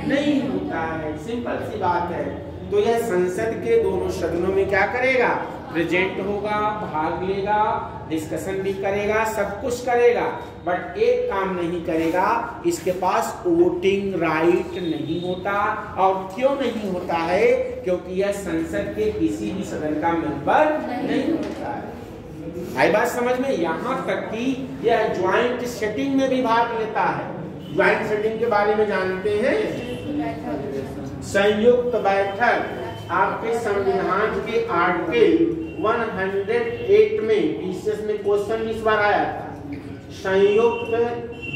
नहीं होता है। सिंपल सी बात है। तो यह संसद के दोनों सदनों में क्या करेगा? प्रेजेंट होगा, भाग लेगा, डिस्कशन भी करेगा, सब कुछ करेगा, बट एक काम नहीं करेगा, इसके पास वोटिंग राइट नहीं होता। और क्यों नहीं होता है? क्योंकि यह संसद के किसी भी सदन का मेंबर नहीं होता है। आई बात समझ में? यहाँ तक कि यह ज्वाइंट सेटिंग में भी भाग लेता है। ज्वाइंट सेटिंग के बारे में जानते हैं? संयुक्त बैठक आपके संविधान के आर्टिकल 108 में पीसीएस में क्वेश्चन इस बार आया था। संयुक्त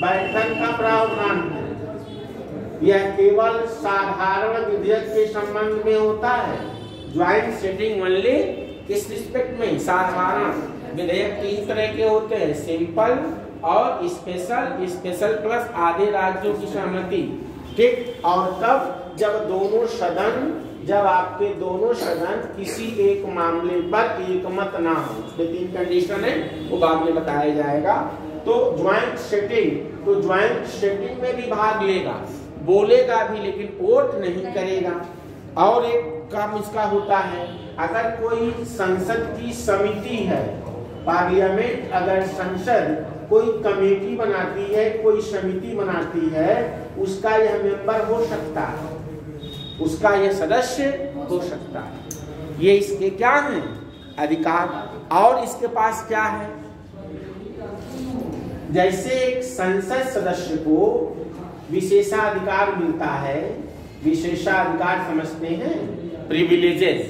बैठक का प्रावधान है, यह केवल साधारण विधेयक के संबंध में होता है। ज्वाइंट सेटिंग ओनली किस रिस्पेक्ट में? साधारण विधेयक 3 तरह के होते हैं, सिंपल और स्पेशल, स्पेशल प्लस आधे राज्यों की सहमति, ठीक। और तब जब आपके दोनों सदन किसी एक मामले पर एकमत ना हो, उसके 3 कंडीशन है, वो बाद में बताया जाएगा। तो ज्वाइंट सेटिंग में भी भाग लेगा, बोलेगा भी, लेकिन वोट नहीं करेगा। और एक काम इसका होता है, अगर कोई संसद की समिति है, पार्लियामेंट अगर संसद कोई कमेटी बनाती है, कोई समिति बनाती है, उसका यह मेंबर हो सकता है, उसका यह सदस्य हो सकता है। ये इसके क्या है? अधिकार। और इसके पास क्या है? जैसे एक संसद सदस्य को विशेषाधिकार मिलता है, विशेषाधिकार समझते हैं, प्रिविलेजेस,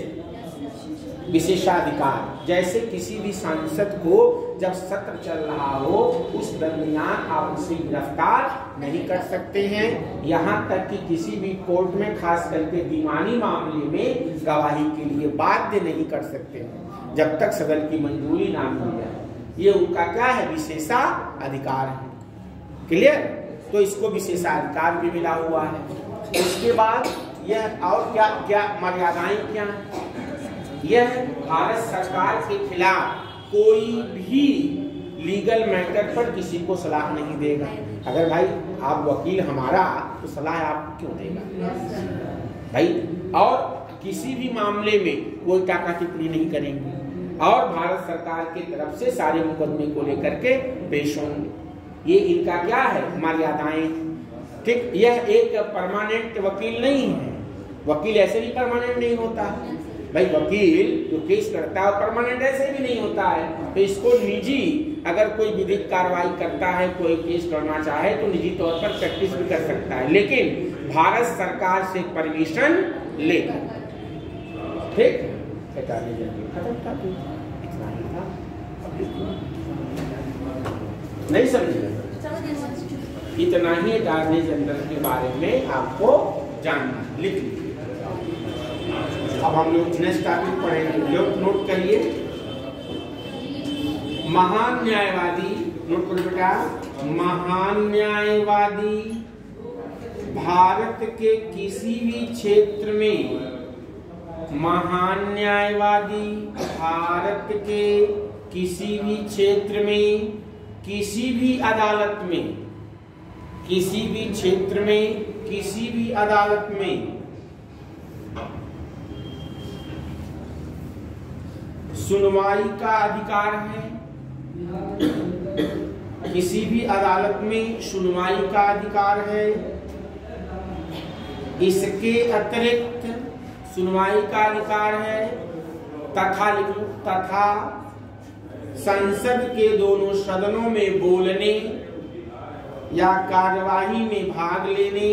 विशेषाधिकार। जैसे किसी भी सांसद को जब सत्र चल रहा हो, उस दरमियान आप उसे गिरफ्तार नहीं कर सकते हैं। यहाँ तक कि किसी भी कोर्ट में, खास करके दीवानी मामले में, गवाही के लिए बाध्य नहीं कर सकते हैं जब तक सदन की मंजूरी ना मिल जाए। ये उनका क्या है? विशेषाधिकार है। क्लियर? तो इसको विशेषाधिकार भी मिला हुआ है। उसके बाद यह और क्या क्या मर्यादाएं क्या है? यह भारत सरकार के खिलाफ कोई भी लीगल मैटर पर किसी को सलाह नहीं देगा। अगर भाई आप वकील हमारा तो सलाह आप क्यों देगा भाई। और किसी भी मामले में कोई टाका टिप्पणी नहीं करेंगे और भारत सरकार की तरफ से सारे मुकदमे को लेकर के पेश होंगे। ये इनका क्या है, मर्यादाएं। ठीक, यह एक परमानेंट वकील नहीं है। वकील ऐसे भी परमानेंट नहीं होता भाई। वकील जो केस करता है परमानेंट ऐसे भी नहीं होता है। तो इसको निजी, अगर कोई विधिक कार्रवाई करता है, कोई केस करना चाहे तो निजी तौर पर प्रैक्टिस भी कर सकता है, लेकिन भारत सरकार से परमिशन लेकर। ठीक, नहीं समझे? इतना ही अटॉर्नी जनरल के बारे में आपको जानना, लिख लीजिए। अब हम लोग नेक्स्ट टॉपिक पढ़ेंगे, नोट करिए। महान न्यायवादी, नोट करो बेटा, महान न्यायवादी भारत के किसी भी क्षेत्र में, महान न्यायवादी भारत के किसी भी क्षेत्र में, किसी भी अदालत में, किसी भी क्षेत्र में, किसी भी अदालत में सुनवाई का अधिकार है। किसी भी अदालत में सुनवाई का अधिकार है। इसके अतिरिक्त सुनवाई का अधिकार है तथा संसद के दोनों सदनों में बोलने या कार्यवाही में भाग लेने,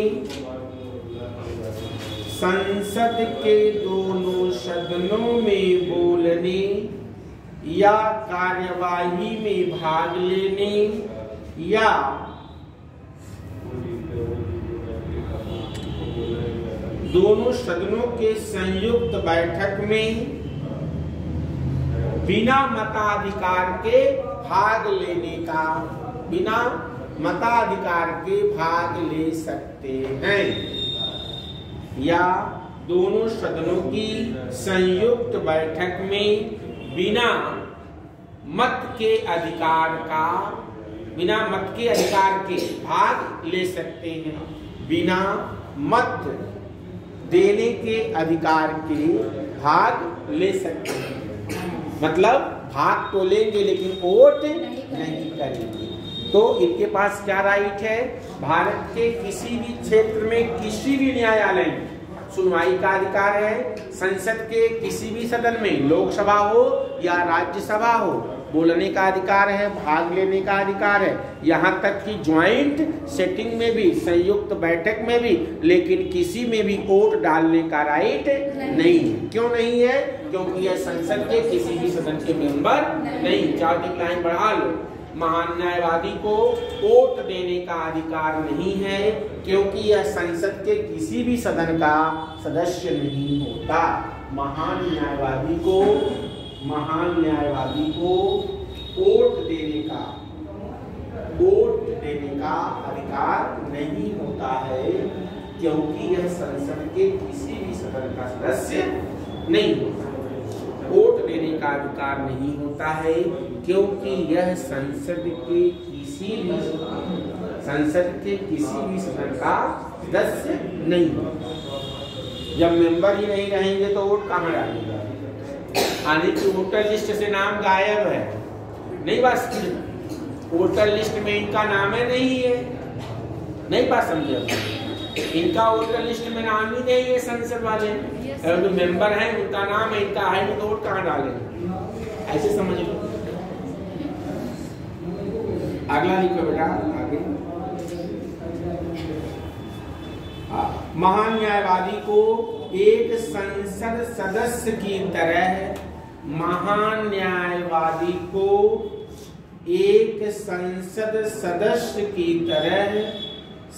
संसद के दोनों सदनों में बोलने या कार्यवाही में भाग लेने या दोनों सदनों के संयुक्त बैठक में बिना मताधिकार के भाग लेने का, बिना मताधिकार के भाग ले सकते हैं, या दोनों सदनों की संयुक्त बैठक में बिना मत के अधिकार का, बिना मत के अधिकार के भाग ले सकते हैं, बिना मत देने के अधिकार के भाग ले सकते हैं। मतलब भाग तो लेंगे लेकिन वोट नहीं करेंगे। तो इनके पास क्या राइट है, भारत के किसी भी क्षेत्र में किसी भी न्यायालय में सुनवाई का अधिकार है। संसद के किसी भी सदन में, लोकसभा हो या राज्यसभा हो, बोलने का अधिकार है, भाग लेने का अधिकार है, यहाँ तक कि ज्वाइंट सेटिंग में भी, संयुक्त बैठक में भी, लेकिन किसी में भी वोट डालने का राइट नहीं है। क्यों नहीं है? क्योंकि यह संसद के किसी भी सदन के मेंबर नहीं। 4 लाइन बढ़ा लो। महान न्यायवादी को वोट देने का अधिकार नहीं है क्योंकि यह संसद के किसी भी सदन का सदस्य नहीं होता। महान न्यायवादी को वोट देने का अधिकार नहीं होता है क्योंकि यह संसद के किसी भी सदन का सदस्य नहीं होता। वोट देने का अधिकार नहीं होता है क्योंकि यह संसद के किसी भी सदन का सदस्य नहीं होता। जब मेंबर ही नहीं रहेंगे तो वोट कहाँ डालेंगे? आने की वोटर लिस्ट से नाम गायब है, नहीं बात समझे? वोटर लिस्ट में इनका नाम है, नहीं है, नहीं बात समझे? इनका वोटर लिस्ट में नाम ही नहीं है। संसद वाले जो मेंबर हैं उनका नाम है, इनका है, तो वोट कहाँ डालेंगे? ऐसे समझ लो। अगला लिखो बेटा, आगे। महान न्यायवादी को एक संसद सदस्य की तरह, महान न्यायवादी को एक संसद सदस्य की तरह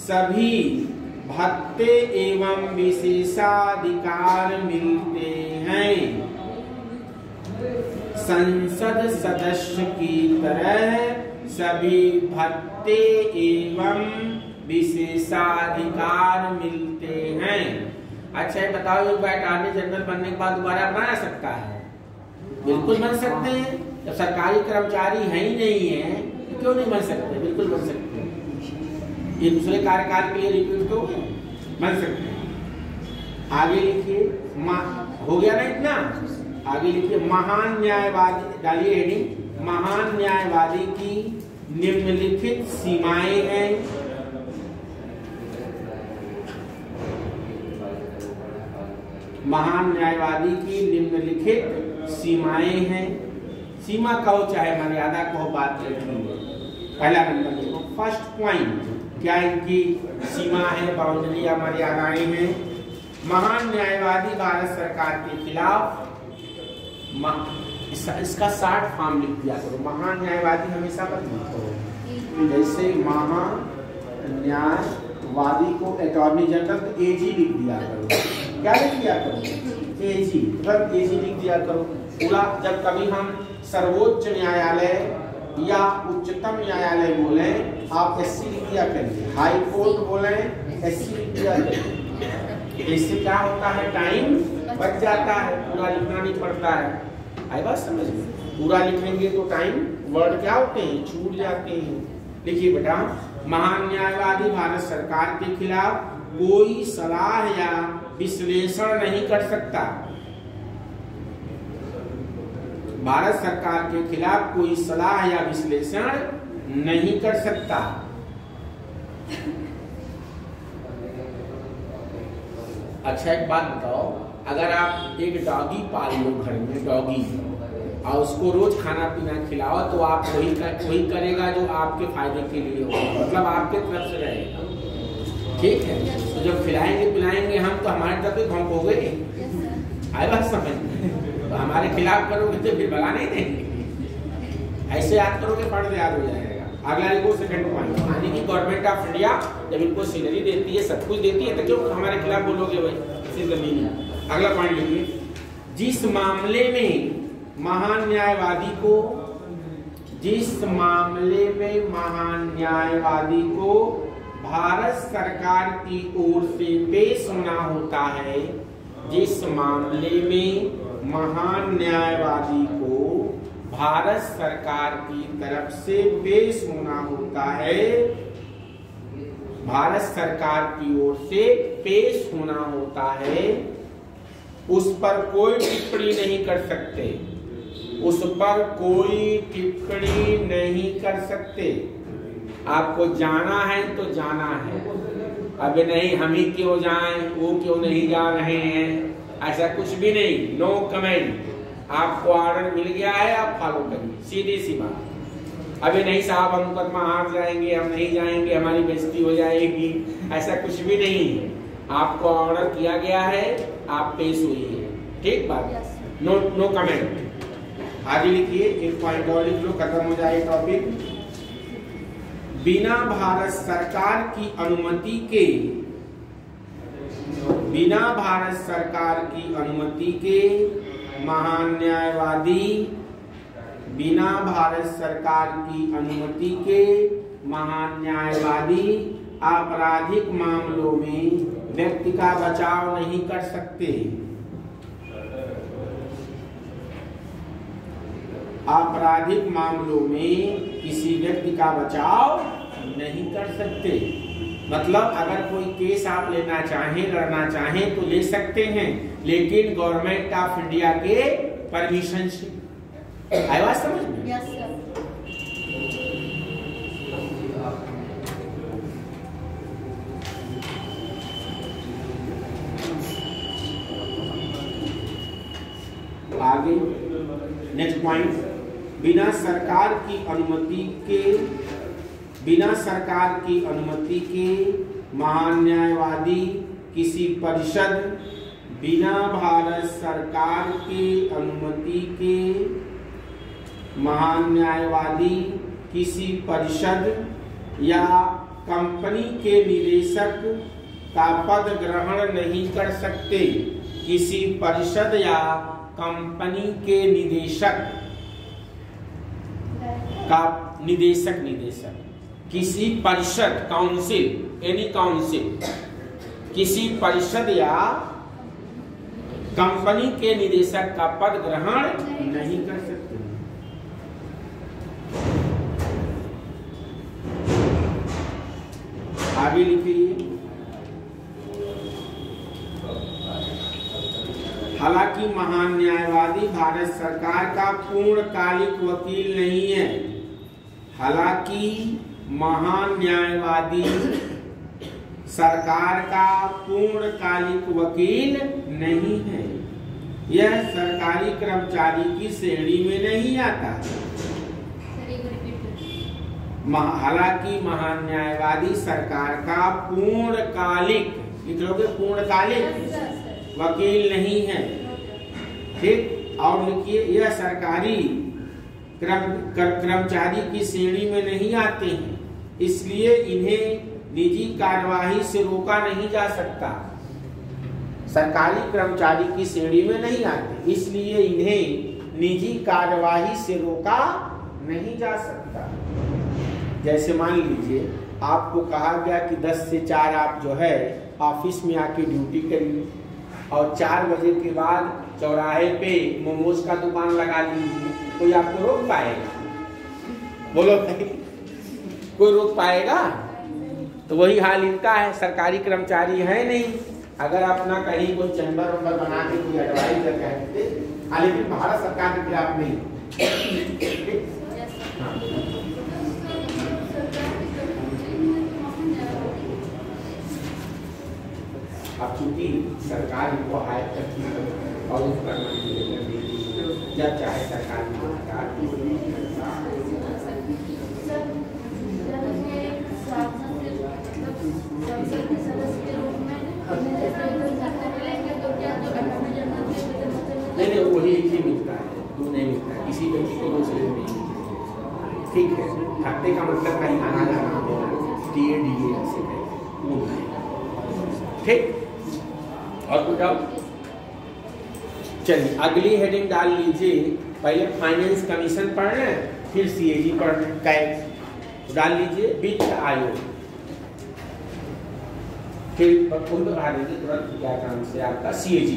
सभी भत्ते एवं विशेषाधिकार मिलते हैं। संसद सदस्य की तरह सभी भत्ते एवं विशेषाधिकार मिलते हैं। अच्छा ये बताओ, एक बार अटॉर्नी जनरल बनने के बाद दोबारा बना सकता है? बिल्कुल बन सकते हैं। जब सरकारी कर्मचारी है ही नहीं है तो क्यों नहीं बन सकते? बिल्कुल बन सकते हैं। ये दूसरे कार्यकाल के लिए रिपीट तो बन सकते हैं। आगे लिखिए, हो गया ना इतना? आगे लिखिए, महान न्यायवादी, डालिए हेडिंग, महान न्यायवादी की निम्नलिखित सीमाएं हैं। महान न्यायवादी की निम्नलिखित सीमाएं हैं। सीमा कहो चाहे मर्यादा कहो, बात रखिए। पहला नंबर देखो, फर्स्ट पॉइंट, क्या इनकी सीमा है, बाउंड्री या मर्यादाएं हैं? महान न्यायवादी भारत सरकार के खिलाफ, इसका शॉर्ट फॉर्म लिख दिया करो। महान न्यायवादी हमेशा मत लिखो, जैसे महान न्यायवादी को अटॉर्नी जनरल तो एजी लिख दिया करो। क्या लिख दिया करो? एजी, मतलब एजी लिख दिया करो पूरा। जब कभी हम सर्वोच्च न्यायालय या उच्चतम न्यायालय बोले, आप एससी लिख दिया करिए। हाई कोर्ट बोले, एससी लिख दिया करिए। इससे क्या होता है? टाइम बच जाता है, पूरा लिखना नहीं पड़ता है। आई बात समझ में? पूरा लिखेंगे तो टाइम, वर्ड क्या होते हैं, छूट जाते हैं। लिखिए बेटा, महान न्यायवादी भारत सरकार के खिलाफ कोई सलाह या विश्लेषण नहीं कर सकता। भारत सरकार के खिलाफ कोई सलाह या विश्लेषण नहीं कर सकता। अच्छा एक बात बताओ, अगर आप एक डॉगी पाल लो घर में, डॉगी, और उसको रोज खाना पीना खिलाओ, तो आप वही करेगा जो आपके फायदे के लिए होगा, मतलब आपके तरफ से रहेगा। ठीक है? तो जब खिलाएंगे पिलाएंगे हम, तो हमारे तरफ ही भौंकोगे। आई बात समझ में? तो हमारे खिलाफ करोगे तो फिर भगा नहीं देंगे। ऐसे याद करोगे, पढ़ याद हो जाएगा। अगला लिखो, सेकंड पॉइंट, यानी कि गवर्नमेंट ऑफ इंडिया जब इनको सैलरी देती है, सब कुछ देती है, तो क्यों हमारे खिलाफ बोलोगे भाई? अगला पॉइंट लिखिए, जिस मामले में महान न्यायवादी को, जिस मामले में महान न्यायवादी को भारत सरकार की ओर से पेश होना होता है, जिस मामले में महान न्यायवादी को भारत सरकार की तरफ से पेश होना होता है, भारत सरकार की ओर से पेश होना होता है, उस पर कोई टिप्पणी नहीं कर सकते, उस पर कोई टिप्पणी नहीं कर सकते। आपको जाना है तो जाना है, अब नहीं हम ही क्यों जाएं, वो क्यों नहीं जा रहे हैं, ऐसा कुछ भी नहीं। No comment. आपको ऑर्डर मिल गया है, आप फॉलो करिए, सीधी सी बात। अभी नहीं साहब हम मुकदमा हार जाएंगे, हम नहीं जाएंगे, हमारी बेइज्जती हो जाएगी, ऐसा कुछ भी नहीं है। आपको ऑर्डर किया गया है, आप पेश हुई है। ठीक बात? No comment. आगे लिखिए, एक पॉइंट और लिख लो, खत्म हो जाए टॉपिक। बिना भारत सरकार की अनुमति के, बिना भारत सरकार की अनुमति के महान न्यायवादी, बिना भारत सरकार की अनुमति के महान न्यायवादी आपराधिक मामलों में व्यक्ति का बचाव नहीं कर सकते। आपराधिक मामलों में किसी व्यक्ति का बचाव नहीं कर सकते। मतलब अगर कोई केस आप लेना चाहें, लड़ना चाहें तो ले सकते हैं, लेकिन गवर्नमेंट ऑफ इंडिया के परमिशन से। आई बात समझ में? Yes sir. आगे नेक्स्ट पॉइंट, बिना सरकार की अनुमति के, बिना सरकार की अनुमति के महान न्यायवादी किसी परिषद, बिना भारत सरकार की अनुमति के महान न्यायवादी किसी परिषद या कंपनी के निदेशक का पद ग्रहण नहीं कर सकते। किसी परिषद या कंपनी के निदेशक का, निदेशक किसी परिषद, काउंसिल, एनी काउंसिल, किसी परिषद या कंपनी के निदेशक का पद ग्रहण नहीं कर सकते। आगे लिखिए। हालांकि महान न्यायवादी भारत सरकार का पूर्णकालिक वकील नहीं है। हालांकि महान न्यायवादी सरकार का पूर्णकालिक वकील नहीं है। यह सरकारी कर्मचारी की श्रेणी में नहीं आता। हालांकि महान न्यायवादी सरकार का पूर्णकालिक, लिख लोगे पूर्णकालिक वकील नहीं है। ठीक, और लिखिए यह सरकारी कर्मचारी की श्रेणी में नहीं आते हैं, इसलिए इन्हें निजी कार्यवाही से रोका नहीं जा सकता। सरकारी कर्मचारी की श्रेणी में नहीं आते, इसलिए इन्हें निजी कार्यवाही से रोका नहीं जा सकता। जैसे मान लीजिए आपको कहा गया कि 10 से 4 आप जो है ऑफिस में आके ड्यूटी करिए और 4 बजे के बाद चौराहे पे मोमोज का दुकान लगा लीजिए, कोई आपको रोक पाएगा? बोलो भाई, कोई रोक पाएगा? तो वही हाल इनका है, सरकारी कर्मचारी है नहीं। अगर अपना कहीं कोई चैम्बर वैम्बर बना के कोई एडवाइजर कहते, लेकिन भारत सरकार के खिलाफ नहीं। हाँ। अब चूंकि सरकार इनको हायर करती है और उस पर जब चाहे सरकार नहीं, वही एक ही मिलता है, दो नहीं मिलता है, किसी व्यक्ति को दूसरे नहीं मिलता। ठीक है, हफ्ते का मतलब कहीं आना जाना होगा, DA ऐसे ठीक। और कुछ अब चलिए अगली हेडिंग डाल लीजिए। पहले फाइनेंस कमीशन पढ़ रहे हैं, फिर CAG पढ़ रहे हैं, कैग डाल लीजिए। वित्त आयोग, फिर तुरंत क्या काम से आपका CAG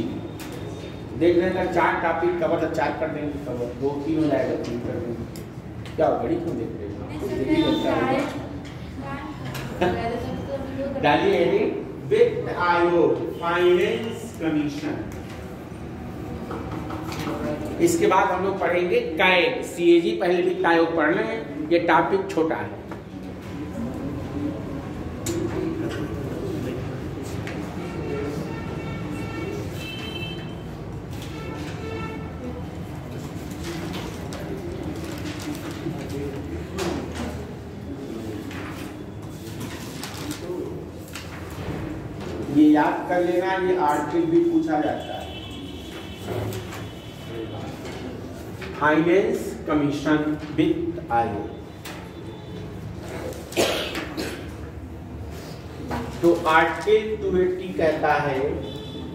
देख रहे हैं। 4 टॉपिक कवर तो 4 कर देंगे, कवर 2-3 हो जाएगा, 3 कर देंगे। क्या घड़ी क्यों देख रहे हैं? डालिए हेडिंग वित्त आयोग, फाइनेंस कमीशन। इसके बाद हम लोग पढ़ेंगे कैग, CAG। पहले वित्त आयोग पढ़ रहे हैं, ये टॉपिक छोटा है। ये याद कर लेना, ये आर्टिकल भी पूछा जाता है। फाइनेंस कमीशन, वित्त आयोग। तो आर्टिकल 280 कहता है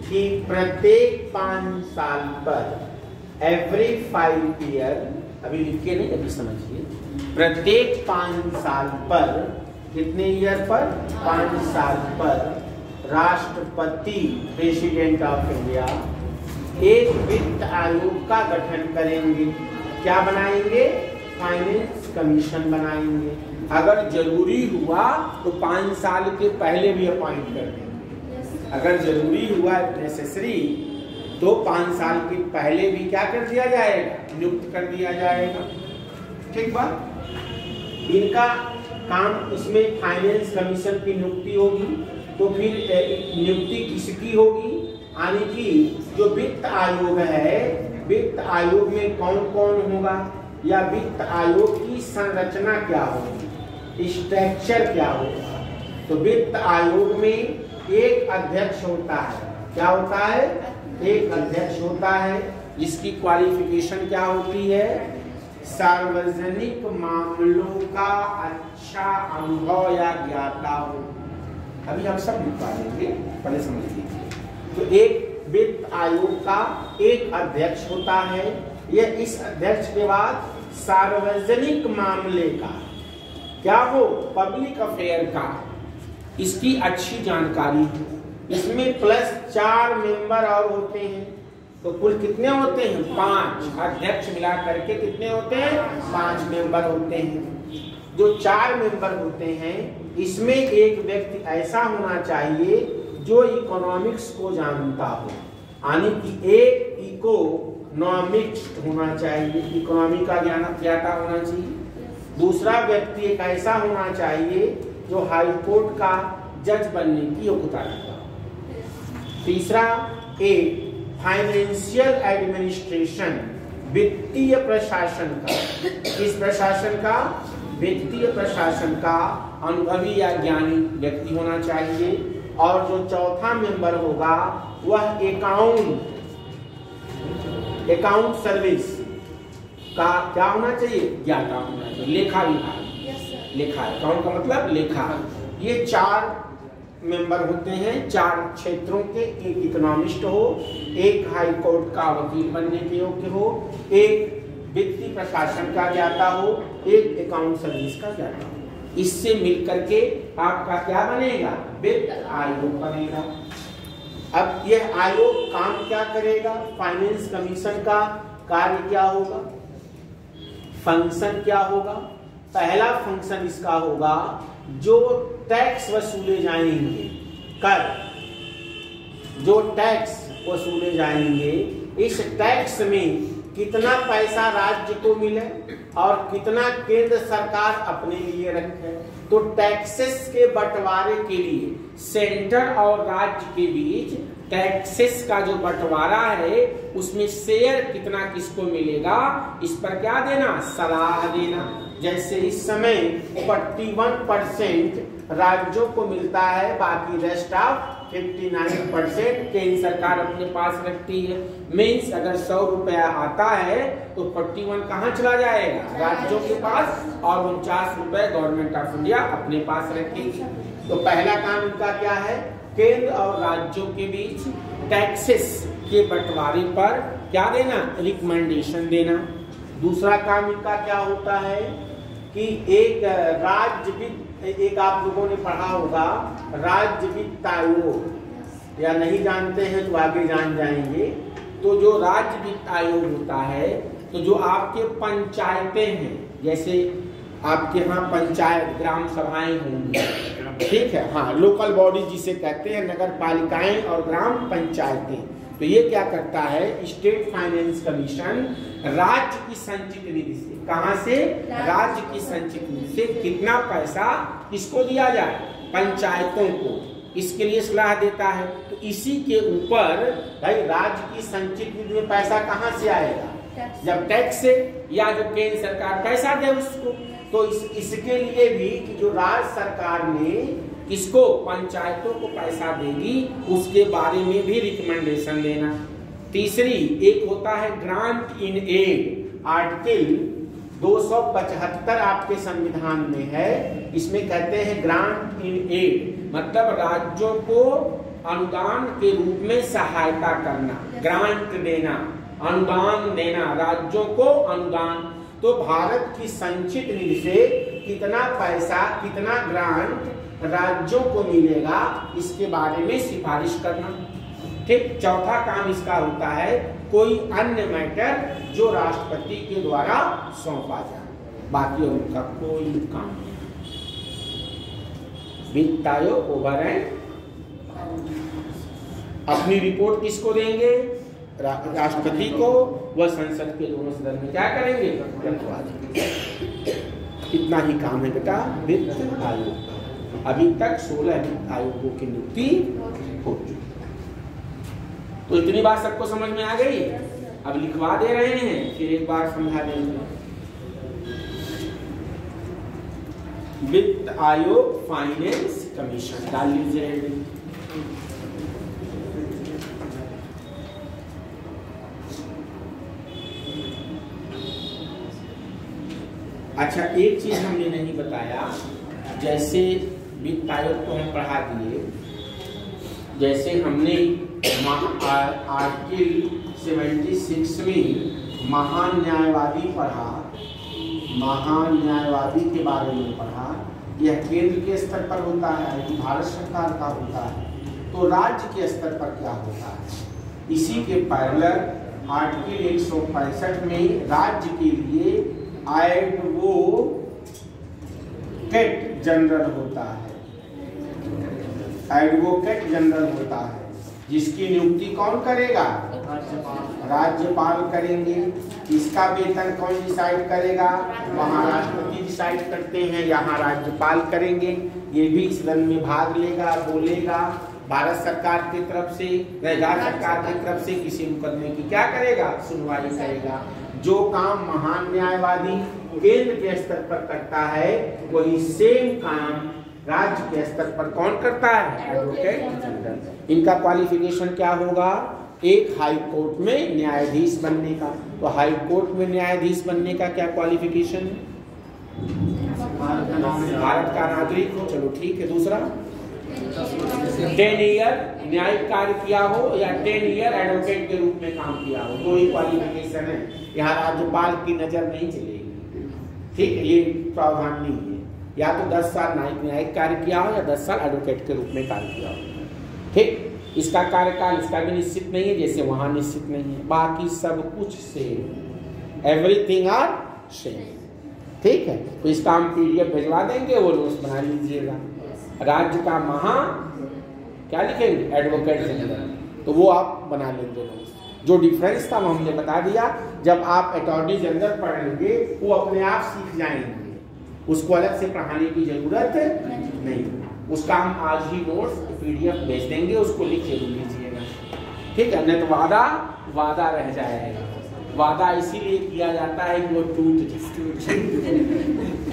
कि प्रत्येक 5 साल पर, एवरी 5 ईयर, अभी लिख के नहीं, अभी समझिए, प्रत्येक 5 साल पर, कितने ईयर पर? 5 साल पर राष्ट्रपति, प्रेसिडेंट ऑफ इंडिया, एक वित्त आयोग का गठन करेंगे। क्या बनाएंगे? फाइनेंस कमीशन बनाएंगे। अगर जरूरी हुआ तो 5 साल के पहले भी अपॉइंट कर देंगे। अगर जरूरी हुआ, नेसेसरी, तो 5 साल के पहले भी क्या कर दिया जाएगा? नियुक्त कर दिया जाएगा। ठीक बात। इनका काम, इसमें फाइनेंस कमीशन की नियुक्ति होगी। तो फिर नियुक्ति किसकी होगी? यानी कि जो वित्त आयोग है, वित्त आयोग में कौन कौन होगा, या वित्त आयोग की संरचना क्या होगी, स्ट्रक्चर क्या होगा। तो वित्त आयोग में एक अध्यक्ष होता है। क्या होता है? एक अध्यक्ष होता है, जिसकी क्वालिफिकेशन क्या होती है? सार्वजनिक मामलों का अच्छा अनुभव या ज्ञाता हो। अभी हम सब लिखवा देंगे, पहले समझ लीजिए। तो एक वित्त आयोग का एक अध्यक्ष होता है। यह इस अध्यक्ष के बाद सार्वजनिक मामले का क्या हो? पब्लिक अफेयर का, इसकी अच्छी जानकारी हो। इसमें प्लस 4 मेंबर और होते हैं। तो कुल कितने होते हैं? 5 अध्यक्ष मिला करके कितने होते हैं? 5 मेंबर होते हैं। जो 4 मेंबर होते हैं इसमें एक व्यक्ति ऐसा होना चाहिए जो इकोनॉमिक्स को जानता हो, यानी कि एक इकोनॉमिक्स होना चाहिए, इकोनॉमी का ज्ञाता होना चाहिए। दूसरा व्यक्ति एक ऐसा होना चाहिए जो हाई कोर्ट का जज बनने की योग्यता रखता हो। तीसरा एक फाइनेंशियल एडमिनिस्ट्रेशन, वित्तीय प्रशासन का, किस प्रशासन का? वित्तीय प्रशासन का अनुभवी या ज्ञानी व्यक्ति होना चाहिए। और जो चौथा मेंबर होगा वह अकाउंट सर्विस का क्या होना चाहिए? ज्ञाता होना चाहिए। लेखा विभाग, लेखा, अकाउंट का मतलब लेखा। ये 4 मेंबर होते हैं 4 क्षेत्रों के। एक इकोनॉमिस्ट हो, एक हाई कोर्ट का वकील बनने के योग्य हो, एक वित्तीय प्रशासन का ज्ञाता हो, एक अकाउंट सर्विस का ज्ञाता हो। इससे मिलकर के आपका क्या बनेगा? वित्त आयोग बनेगा। अब यह आयोग काम क्या करेगा? फाइनेंस कमीशन का कार्य क्या होगा? फंक्शन क्या होगा? पहला फंक्शन इसका होगा जो टैक्स वसूले जाएंगे, कर, जो टैक्स वसूले जाएंगे, इस टैक्स में कितना पैसा राज्य को मिले और कितना केंद्र सरकार अपने लिए रखे। तो टैक्सेस के बंटवारे के लिए सेंटर और राज्य के बीच टैक्सेस का जो बंटवारा है उसमें शेयर कितना किसको मिलेगा, इस पर क्या देना? सलाह देना। जैसे इस समय 41% राज्यों को मिलता है, बाकी रेस्ट ऑफ 59% केंद्र सरकार अपने पास रखती है। मीन्स अगर 100 रुपया आता है तो 41 कहाँ चला जाएगा? राज्यों के पास, और 49 रुपए गवर्नमेंट ऑफ इंडिया अपने पास रखेगी। तो पहला काम इनका क्या है? केंद्र और राज्यों के बीच टैक्सेस के बंटवारे पर क्या देना? रिकमेंडेशन देना। दूसरा काम इनका क्या होता है कि एक राज्य वित्त, एक आप लोगों ने पढ़ा होगा राज्य वित्त आयोग, या नहीं जानते हैं तो आगे जान जाएंगे। तो जो राज्य वित्त आयोग होता है, तो जो आपके पंचायतें हैं, जैसे आपके यहाँ पंचायत ग्राम सभाएं होंगी, ठीक है, हाँ, लोकल बॉडी जिसे कहते हैं, नगर पालिकाएं और ग्राम पंचायतें। तो ये क्या करता है? स्टेट फाइनेंस कमीशन राज्य की संचित निधि से, कहां से? राज्य की संचित निधि से कितना पैसा किसको दिया जाए? पंचायतों को, इसके लिए सलाह देता है। तो इसी के ऊपर भाई राज्य की संचित निधि में पैसा कहां से आएगा? जब टैक्स से, या जो केंद्र सरकार पैसा दे उसको। तो इसके लिए भी कि जो राज्य सरकार ने किसको? पंचायतों को पैसा देगी, उसके बारे में भी रिकमेंडेशन देना। तीसरी एक होता है ग्रांट इन एड, आर्टिकल 275 आपके संविधान में है। इसमें कहते हैं ग्रांट इन एड, मतलब राज्यों को अनुदान के रूप में सहायता करना, ग्रांट देना, अनुदान देना, राज्यों को अनुदान। तो भारत की संचित निधि से कितना पैसा, कितना ग्रांट राज्यों को मिलेगा, इसके बारे में सिफारिश करना। ठीक। चौथा काम इसका होता है कोई अन्य मैटर जो राष्ट्रपति के द्वारा सौंपा जाए, बाकी उनका कोई काम नहीं। वित्त आयोग ओवर एंड अपनी रिपोर्ट किसको देंगे? राष्ट्रपति को। वह संसद के दोनों सदन में क्या करेंगे? रखवा देंगे। इतना ही काम है बेटा वित्त आयोग। अभी तक 16 वित्त आयोगों की नियुक्ति हो चुकी। तो इतनी बात सबको समझ में आ गई? अब लिखवा दे रहे हैं, फिर एक बार समझा देंगे। वित्त आयोग फाइनेंस कमीशन डाल लीजिए। अच्छा, एक चीज हमने नहीं बताया, जैसे वित्त आयोग को हम पढ़ा दिए, जैसे हमने आर्टिकल 76 में महान न्यायवादी पढ़ा, महान न्यायवादी के बारे में पढ़ा। यह केंद्र के स्तर पर होता है, भारत सरकार का होता है। तो राज्य के स्तर पर क्या होता है, इसी के पैरेलल आर्टिकल 165 में राज्य के लिए एडवोकेट जनरल होता है, एडवोकेट जनरल होता है, जिसकी नियुक्ति कौन करेगा? राज्यपाल करेंगे। इसका वेतन कौन डिसाइड करेगा? वहाँ राष्ट्रपति डिसाइड करते हैं, यहाँ राज्यपाल करेंगे। ये भी सदन में भाग लेगा, बोलेगा, भारत सरकार की तरफ से, राज्य सरकार की तरफ से किसी मुकदमे की क्या करेगा? सुनवाई करेगा। जो काम महान न्यायवादी केंद्र के स्तर पर करता है, वही सेम काम राज्य के स्तर पर कौन करता है? Advocate general. इनका क्वालिफिकेशन क्या होगा? एक हाई कोर्ट में न्यायाधीश बनने का। तो हाई कोर्ट में न्यायाधीश बनने का क्या क्वालिफिकेशन है? भारत का नागरिक हो, चलो ठीक है। दूसरा 10 ईयर न्यायिक कार्य किया हो या 10 ईयर एडवोकेट के रूप में काम किया हो, दो ही क्वालिफिकेशन है। यहाँ राज्यपाल की नजर नहीं चलेगी, ठीक है, ये प्रावधान नहीं है। या तो 10 साल न्यायिक कार्य किया हो या 10 साल एडवोकेट के रूप में कार्य किया हो, ठीक। इसका कार्यकाल इसका भी निश्चित नहीं है, जैसे वहां निश्चित नहीं है। बाकी सब कुछ सेम, एवरीथिंग आर सेम, ठीक है। तो इसका हम PDF भिजवा देंगे, वो नोट्स बना लीजिएगा। राज्य का महा क्या लिखेंगे? एडवोकेट जनरल, तो वो आप बना लेंगे नोट्स। जो डिफरेंस था वो हमने बता दिया। जब आप अटॉर्नी जनरल पढ़ेंगे वो अपने आप सीख जाएंगे, उसको अलग से पढ़ाने की जरूरत नहीं। उसका हम आज ही नोट्स PDF भेज देंगे, उसको लिख जरूर लीजिएगा, ठीक है। नहीं तो वादा रह जाएगा। वादा इसीलिए किया जाता है कि वो टूट जाए,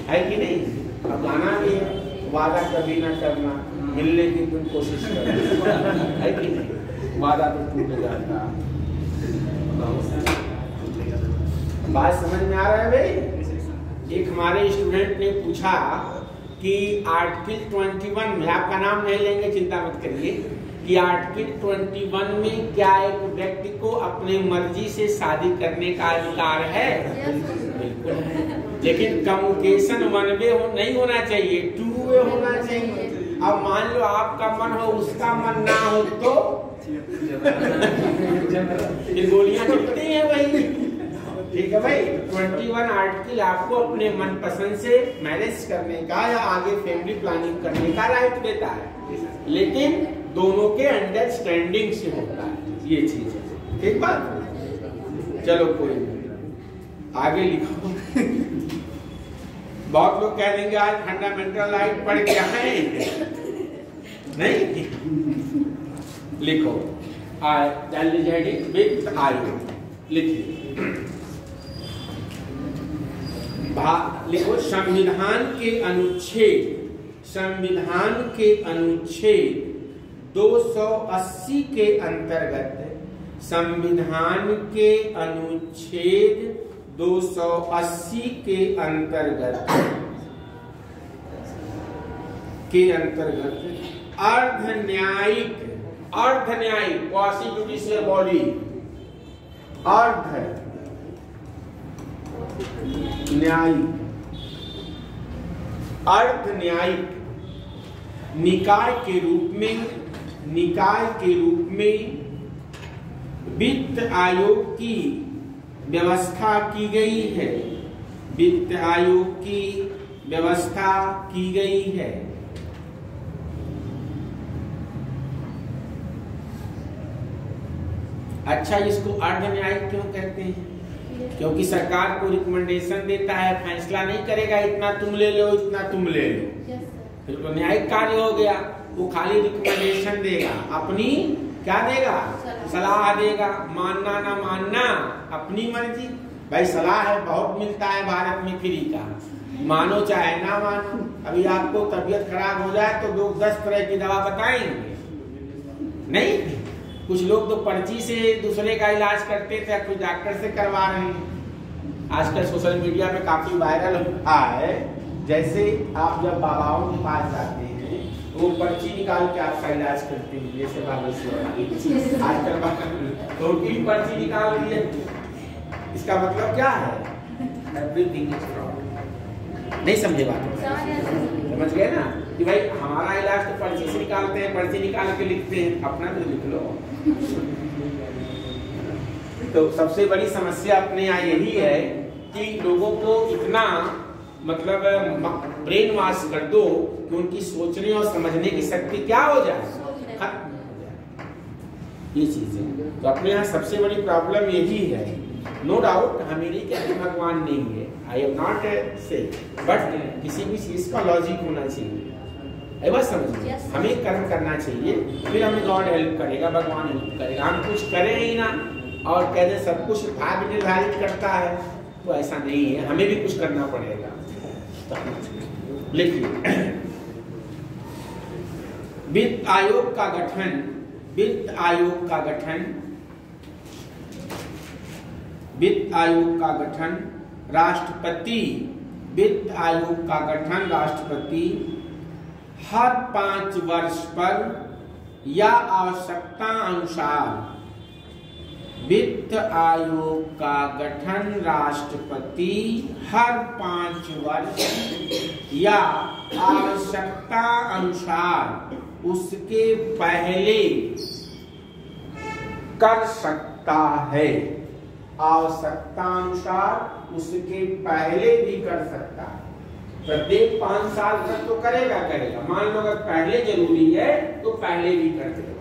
है कि नहीं? अब गाना भी है, वादा कभी ना करना, मिलने की तुम कोशिश करना, है कि नहीं? वादा तो टूट जाता। बात समझ में आ रहा है भाई? एक हमारे स्टूडेंट ने पूछा कि आर्टिकल 21 में, आपका नाम नहीं लेंगे, चिंता मत करिए, कि आर्टिकल 21 में क्या एक व्यक्ति को अपने मर्जी से शादी करने का अधिकार है? बिल्कुल। लेकिन कम्युनिकेशन 1 वे नहीं होना चाहिए, 2 वे होना चाहिए। अब मान लो आपका मन हो, उसका मन ना हो, तो गोलियां चलती हैं वही, ठीक है भाई। 21 आर्टिकल आपको अपने मनपसंद से मैरिज करने का या आगे फैमिली प्लानिंग करने का राइट देता है, लेकिन दोनों के अंडरस्टैंडिंग से होता है, ये चीज है, ठीक बात। चलो कोई नहीं, आगे लिखो। बहुत लोग कह देंगे आज फंडामेंटल राइट पढ़ गया है, नहीं लिखो। लिखिए, लिखो संविधान के अनुच्छेद 280 के अंतर्गत, संविधान के अनुच्छेद 280 के अंतर्गत अर्ध न्यायिक क्वासी जुडिशियल बॉडी, अर्ध न्यायिक निकाय के रूप में वित्त आयोग की व्यवस्था की गई है, वित्त आयोग की व्यवस्था की गई है। अच्छा, इसको अर्ध न्यायिक क्यों कहते हैं? क्योंकि सरकार को रिकमेंडेशन देता है, फैसला नहीं करेगा इतना तुम ले लो, इतना तुम ले लो, फिर तो न्यायिक कार्य हो गया। वो खाली रिकमेंडेशन देगा, अपनी क्या देगा? सलाह देगा। मानना ना मानना अपनी मर्जी भाई। सलाह है बहुत मिलता है भारत में फ्री का, मानो चाहे ना मानो। अभी आपको तबीयत खराब हो जाए तो लोग 10 तरह की दवा बताएंगे, नहीं? कुछ लोग तो पर्ची से दूसरे का इलाज करते थे, कुछ डॉक्टर से करवा रहे हैं। आजकल सोशल मीडिया पे काफी वायरल होता है, जैसे आप जब बाबाओं के पास जाते हैं वो पर्ची निकाल के आपका इलाज करते हैं, जैसे आजकल तो पर्ची निकाल दी है। इसका मतलब क्या है? Everything is fraud. नहीं समझे बात? समझ गए ना कि भाई हमारा इलाज तो पर्ची से निकालते हैं, पर्ची निकाल के लिखते हैं, अपना तो लिख लो। तो सबसे बड़ी समस्या अपने यहाँ यही है कि लोगों को इतना मतलब ब्रेन वॉश कर दो कि उनकी सोचने और समझने की शक्ति क्या हो जाए, खत्म हो जाए। ये चीजें तो अपने यहाँ सबसे बड़ी प्रॉब्लम यही है। नो डाउट हम ये नहीं कहते भगवान नहीं है, आई एम नॉट से, बट किसी भी चीज का लॉजिक होना चाहिए। बस समझिए, हमें कर्म करना चाहिए, फिर हमें गॉड हेल्प करेगा, भगवान हेल्प करेगा। हम कुछ करें ही ना और कहते सब कुछ भाग्य निर्धारित करता है, तो ऐसा नहीं है, हमें भी कुछ करना पड़ेगा। लिखिए, वित्त आयोग का गठन, वित्त आयोग का गठन, वित्त आयोग का गठन राष्ट्रपति, वित्त आयोग का गठन राष्ट्रपति हर 5 वर्ष पर या आवश्यकता अनुसार, वित्त आयोग का गठन राष्ट्रपति हर 5 वर्ष या आवश्यकता अनुसार उसके पहले कर सकता है। आवश्यकता अनुसार उसके पहले भी कर सकता है। प्रत्येक 5 साल तक तो करेगा। मान लो अगर पहले जरूरी है तो पहले भी कर देगा।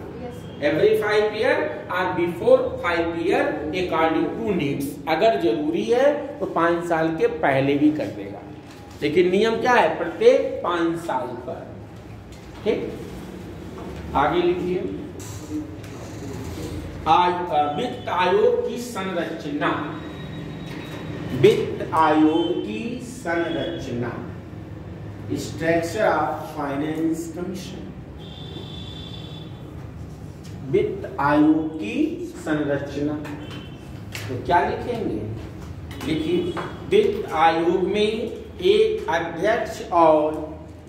Every 5 year or before 5 year according to needs। अगर जरूरी है तो 5 साल के पहले भी कर देगा, लेकिन नियम क्या है, प्रत्येक 5 साल पर। ठीक, आगे लिखिए, वित्त आयोग की संरचना, वित्त आयोग की संरचना, स्ट्रक्चर ऑफ फाइनेंस कमीशन। वित्त आयोग की संरचना तो क्या लिखेंगे, लिखिए, वित्त आयोग में एक अध्यक्ष और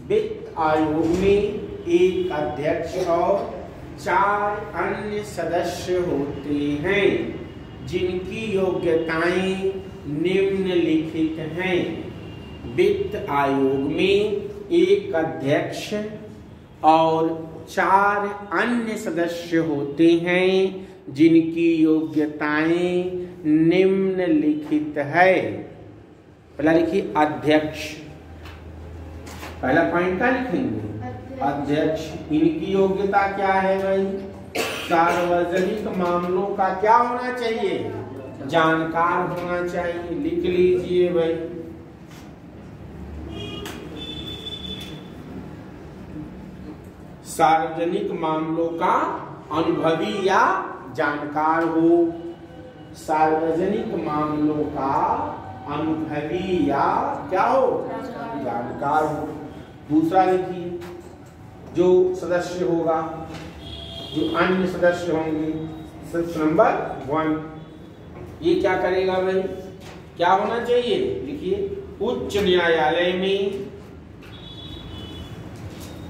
वित्त आयोग में एक अध्यक्ष और 4 अन्य सदस्य होते हैं जिनकी योग्यताएं निम्नलिखित हैं। वित्त आयोग में एक अध्यक्ष और 4 अन्य सदस्य होते हैं जिनकी योग्यताएं निम्नलिखित है। पहला लिखिए अध्यक्ष, पहला पॉइंट क्या लिखेंगे, अध्यक्ष। इनकी योग्यता क्या है भाई, सार्वजनिक मामलों का क्या होना चाहिए, जानकार होना चाहिए। लिख लीजिए भाई, सार्वजनिक मामलों का अनुभवी या जानकार हो, सार्वजनिक मामलों का अनुभवी या क्या हो, जानकार हो। दूसरा लिखिए, जो सदस्य होगा, जो अन्य सदस्य होंगे, सदस्य नंबर 1, ये क्या करेगा भाई, क्या होना चाहिए, लिखिए, उच्च न्यायालय में,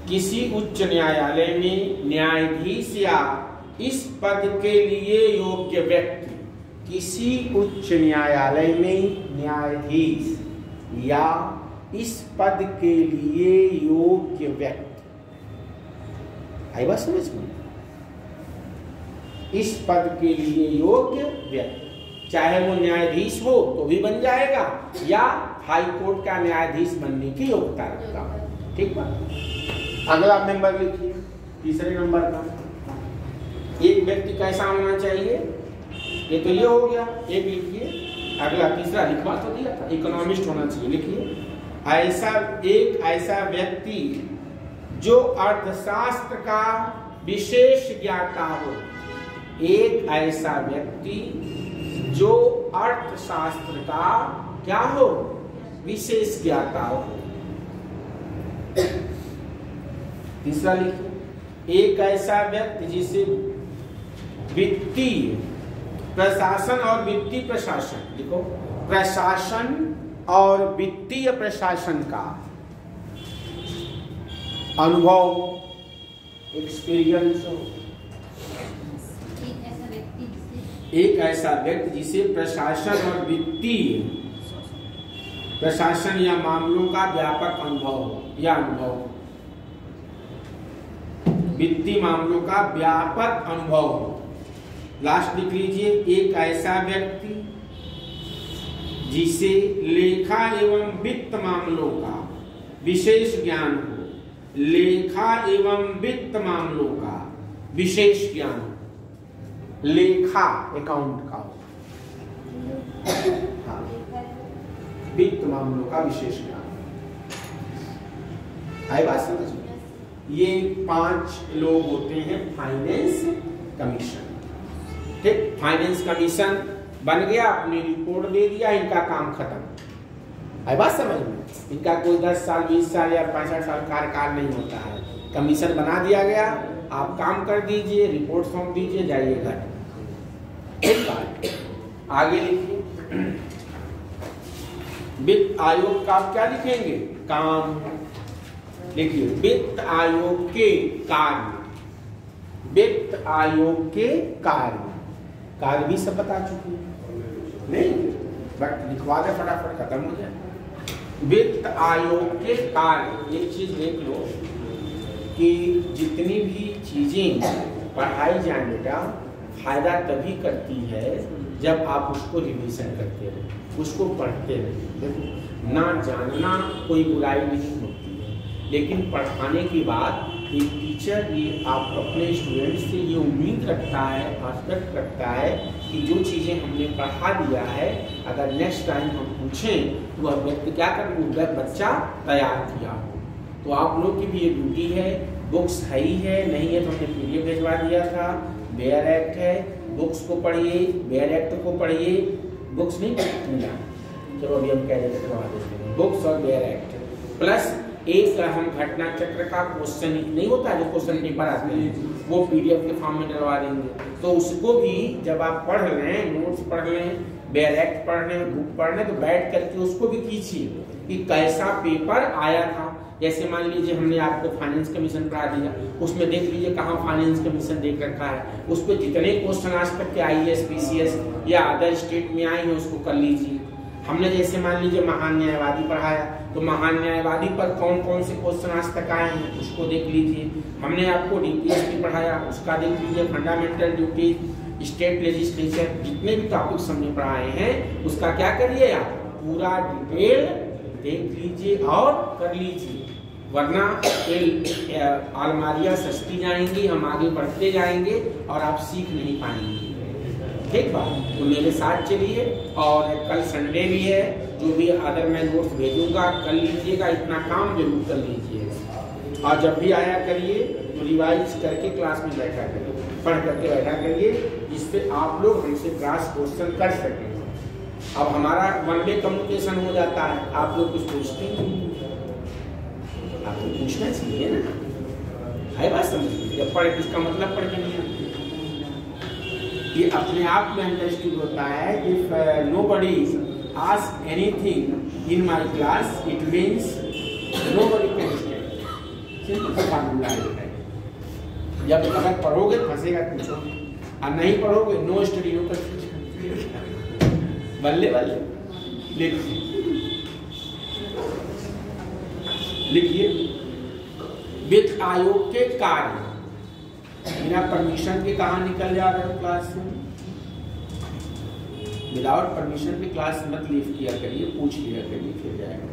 किसी उच्च न्यायालय में न्यायाधीश या इस पद के लिए योग्य व्यक्ति, किसी उच्च न्यायालय में न्यायाधीश या इस पद के लिए योग्य व्यक्ति, आई बात समझ में, इस पद के लिए योग्य व्यक्ति, चाहे वो न्यायाधीश हो तो भी बन जाएगा या हाई कोर्ट का न्यायाधीश बनने की योग्यता रखता है। ठीक बात। अगला मेंबर लिखिए, तीसरे नंबर का, एक व्यक्ति कैसा होना चाहिए, ये तो ये हो गया, एक लिखिए। अगला तीसरा लिखवा तो दिया था, इकोनॉमिस्ट होना चाहिए। लिखिए, एक ऐसा व्यक्ति जो अर्थशास्त्र का विशेष ज्ञाता हो, एक ऐसा व्यक्ति जो अर्थशास्त्र का क्या हो, विशेष ज्ञाता हो। तीसरा लिखिए, एक ऐसा व्यक्ति जिसे वित्तीय प्रशासन और वित्तीय प्रशासन, देखो, प्रशासन और वित्तीय प्रशासन का अनुभव, एक्सपीरियंस हो। एक ऐसा व्यक्ति जिसे प्रशासन और वित्तीय प्रशासन या मामलों का व्यापक अनुभव हो, या अनुभव, वित्तीय मामलों का व्यापक अनुभव हो। लास्ट लिख लीजिए, एक ऐसा व्यक्ति जिसे लेखा एवं वित्त मामलों का विशेष ज्ञान हो, लेखा एवं वित्त मामलों का विशेष ज्ञान, लेखा अकाउंट का हो, हाँ, वित्त मामलों का विशेष ज्ञान। आई बात समझ में? ये 5 लोग होते हैं फाइनेंस कमीशन। ठीक, फाइनेंस कमीशन बन गया, अपनी रिपोर्ट दे दिया, इनका काम खत्म। आई बात समझ में? इनका कोई 10 साल 20 साल या 65 साल कार्यकाल नहीं होता है। कमीशन बना दिया गया, आप काम कर दीजिए, रिपोर्ट सौंप दीजिए, जाइए घर। एक बात आगे लिखिए, वित्त आयोग का आप क्या लिखेंगे? काम। देखिए, वित्त आयोग के कार्य, वित्त आयोग के कार्य भी सब बता चुकी है नहीं, बट लिखवा दे फटाफट, खत्म हो जाए। वित्त आयोग के कार्य, एक चीज देख लो कि जितनी भी चीजें पढ़ाई जाए बेटा, फायदा तभी करती है जब आप उसको रिवीजन करते रहे, उसको पढ़ते रहे। देखो, ना जानना कोई बुराई नहीं होती है, लेकिन पढ़ाने के बाद एक टीचर ये आप अपने स्टूडेंट से ये उम्मीद रखता है, एक्सपेक्ट करता है कि जो चीज़ें हमने पढ़ा दिया है, अगर नेक्स्ट टाइम हम पूछें तो वह व्यक्ति क्या कर, वह बच्चा तैयार किया हो। तो आप लोग की भी ये ड्यूटी है, बुक्स है ही है, नहीं है तो हमने PDF भिजवा दिया था, बेयर एक्ट है, बुक्स को पढ़िए, बेयर एक्ट को पढ़िए, बुक्स नहीं पढ़ना, चलो अभी हम कह देते हैं बुक्स और बेयर एक्ट, प्लस एक हम घटना चक्र का क्वेश्चन नहीं होता है जो क्वेश्चन पेपर आते हैं, वो PDF के फॉर्म में डलवा देंगे। तो उसको भी जब आप पढ़ रहे हैं, नोट्स पढ़ रहे हैं, बेयर एक्ट पढ़ रहे हैं, बुक पढ़ रहे हैं, तो बैठ करके उसको भी कीजिए कि कैसा पेपर आया था। जैसे मान लीजिए हमने आपको फाइनेंस कमीशन पढ़ा दिया, उसमें देख लीजिए कहाँ फाइनेंस कमीशन देख रखा है, उस पर जितने क्वेश्चन आज तक के IAS PCS या अदर स्टेट में आए हैं उसको कर लीजिए। हमने जैसे मान लीजिए महान न्यायवादी पढ़ाया, तो महान न्यायवादी पर कौन कौन से क्वेश्चन आज तक आए हैं उसको देख लीजिए। हमने आपको DPSP पढ़ाया, उसका देख लीजिए, फंडामेंटल ड्यूटीज, स्टेट लेजिस्लेचर, जितने भी टॉपिक्स हमने पढ़ाए हैं उसका क्या करिए, आप पूरा डिटेल देख लीजिए और कर लीजिए, वरना अलमारियां सस्ती जाएंगी, हम आगे बढ़ते जाएंगे और आप सीख नहीं पाएंगे। ठीक बात, तो मेरे साथ चलिए, और कल संडे भी है, जो भी अगर मैं नोट्स भेजूंगा कर लीजिएगा, इतना काम जरूर कर लीजिएगा। और जब भी आया करिए तो रिवाइज करके क्लास में बैठा करिए, पढ़ करके बैठा करिए, जिससे आप लोग हमसे क्लास क्वेश्चन कर सकें। अब हमारा वन वे कम्युनिकेशन हो जाता है, आप लोग कुछ पूछते नहीं, आपको पूछना चाहिए ना, है बात समझ। जब पढ़, इसका मतलब पढ़ के नहीं आती, ये अपने आप में अंडरस्टूड होता है। If nobody ask anything in my class, it means nobody can study. Simple सा फार्मूला है। जब अगर पढ़ोगे फंसेगा पूछो, और नहीं पढ़ोगे नो स्टडी नो कंफ्यूजन। बल्ले बल्ले लिखिए, वित्त आयोग के कार्य, बिना परमिशन के कहाँ निकल जा रहे हो क्लास से? विदाउट परमिशन के क्लास मत लीव किया करिए, पूछ लिया करिए, फिर जाएगा।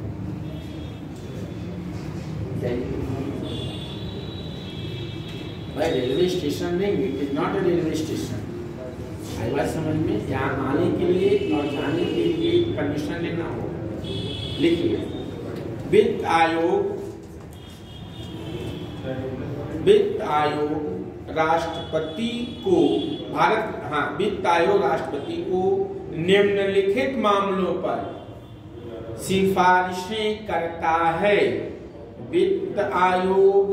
भाई रेलवे स्टेशन नहीं, it is not a railway station. आई बात समझ में? यहाँ आने के लिए और जाने के लिए परमिशन लेना होगा। लिखिए, वित्त आयोग राष्ट्रपति को वित्त आयोग राष्ट्रपति को निम्नलिखित मामलों पर सिफारिशें करता है। वित्त आयोग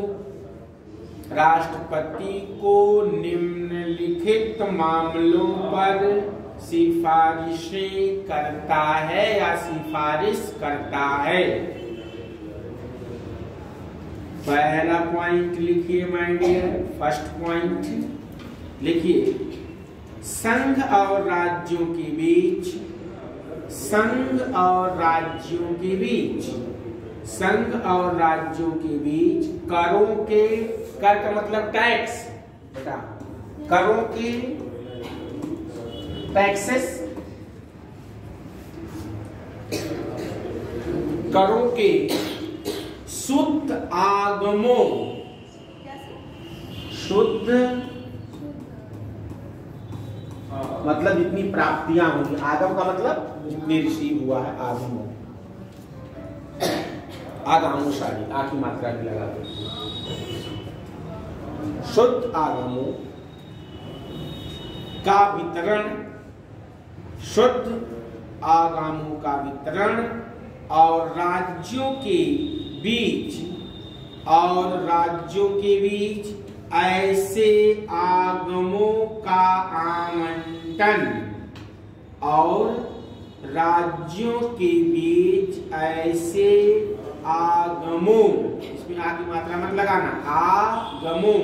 राष्ट्रपति को निम्नलिखित मामलों पर सिफारिशें करता है या सिफारिश करता है। पहला पॉइंट लिखिए माय डियर, फर्स्ट पॉइंट लिखिए, संघ और राज्यों के बीच, संघ और राज्यों के बीच, संघ और राज्यों के बीच करों के, कर का मतलब टैक्स बेटा, करों के टैक्सेस करों के शुद्ध आगमों, शुद्ध मतलब जितनी प्राप्तियां होंगी, आगम का मतलब जितनी रिसीव हुआ है, आगमों, आगामोशाली, आ की मात्रा भी लगा दो, शुद्ध आगमों का वितरण, शुद्ध आगमों का वितरण और राज्यों के बीच ऐसे आगमों का आवंटन, और राज्यों के बीच ऐसे आगमों, इसमें आ की मात्रा मत लगाना, आगमों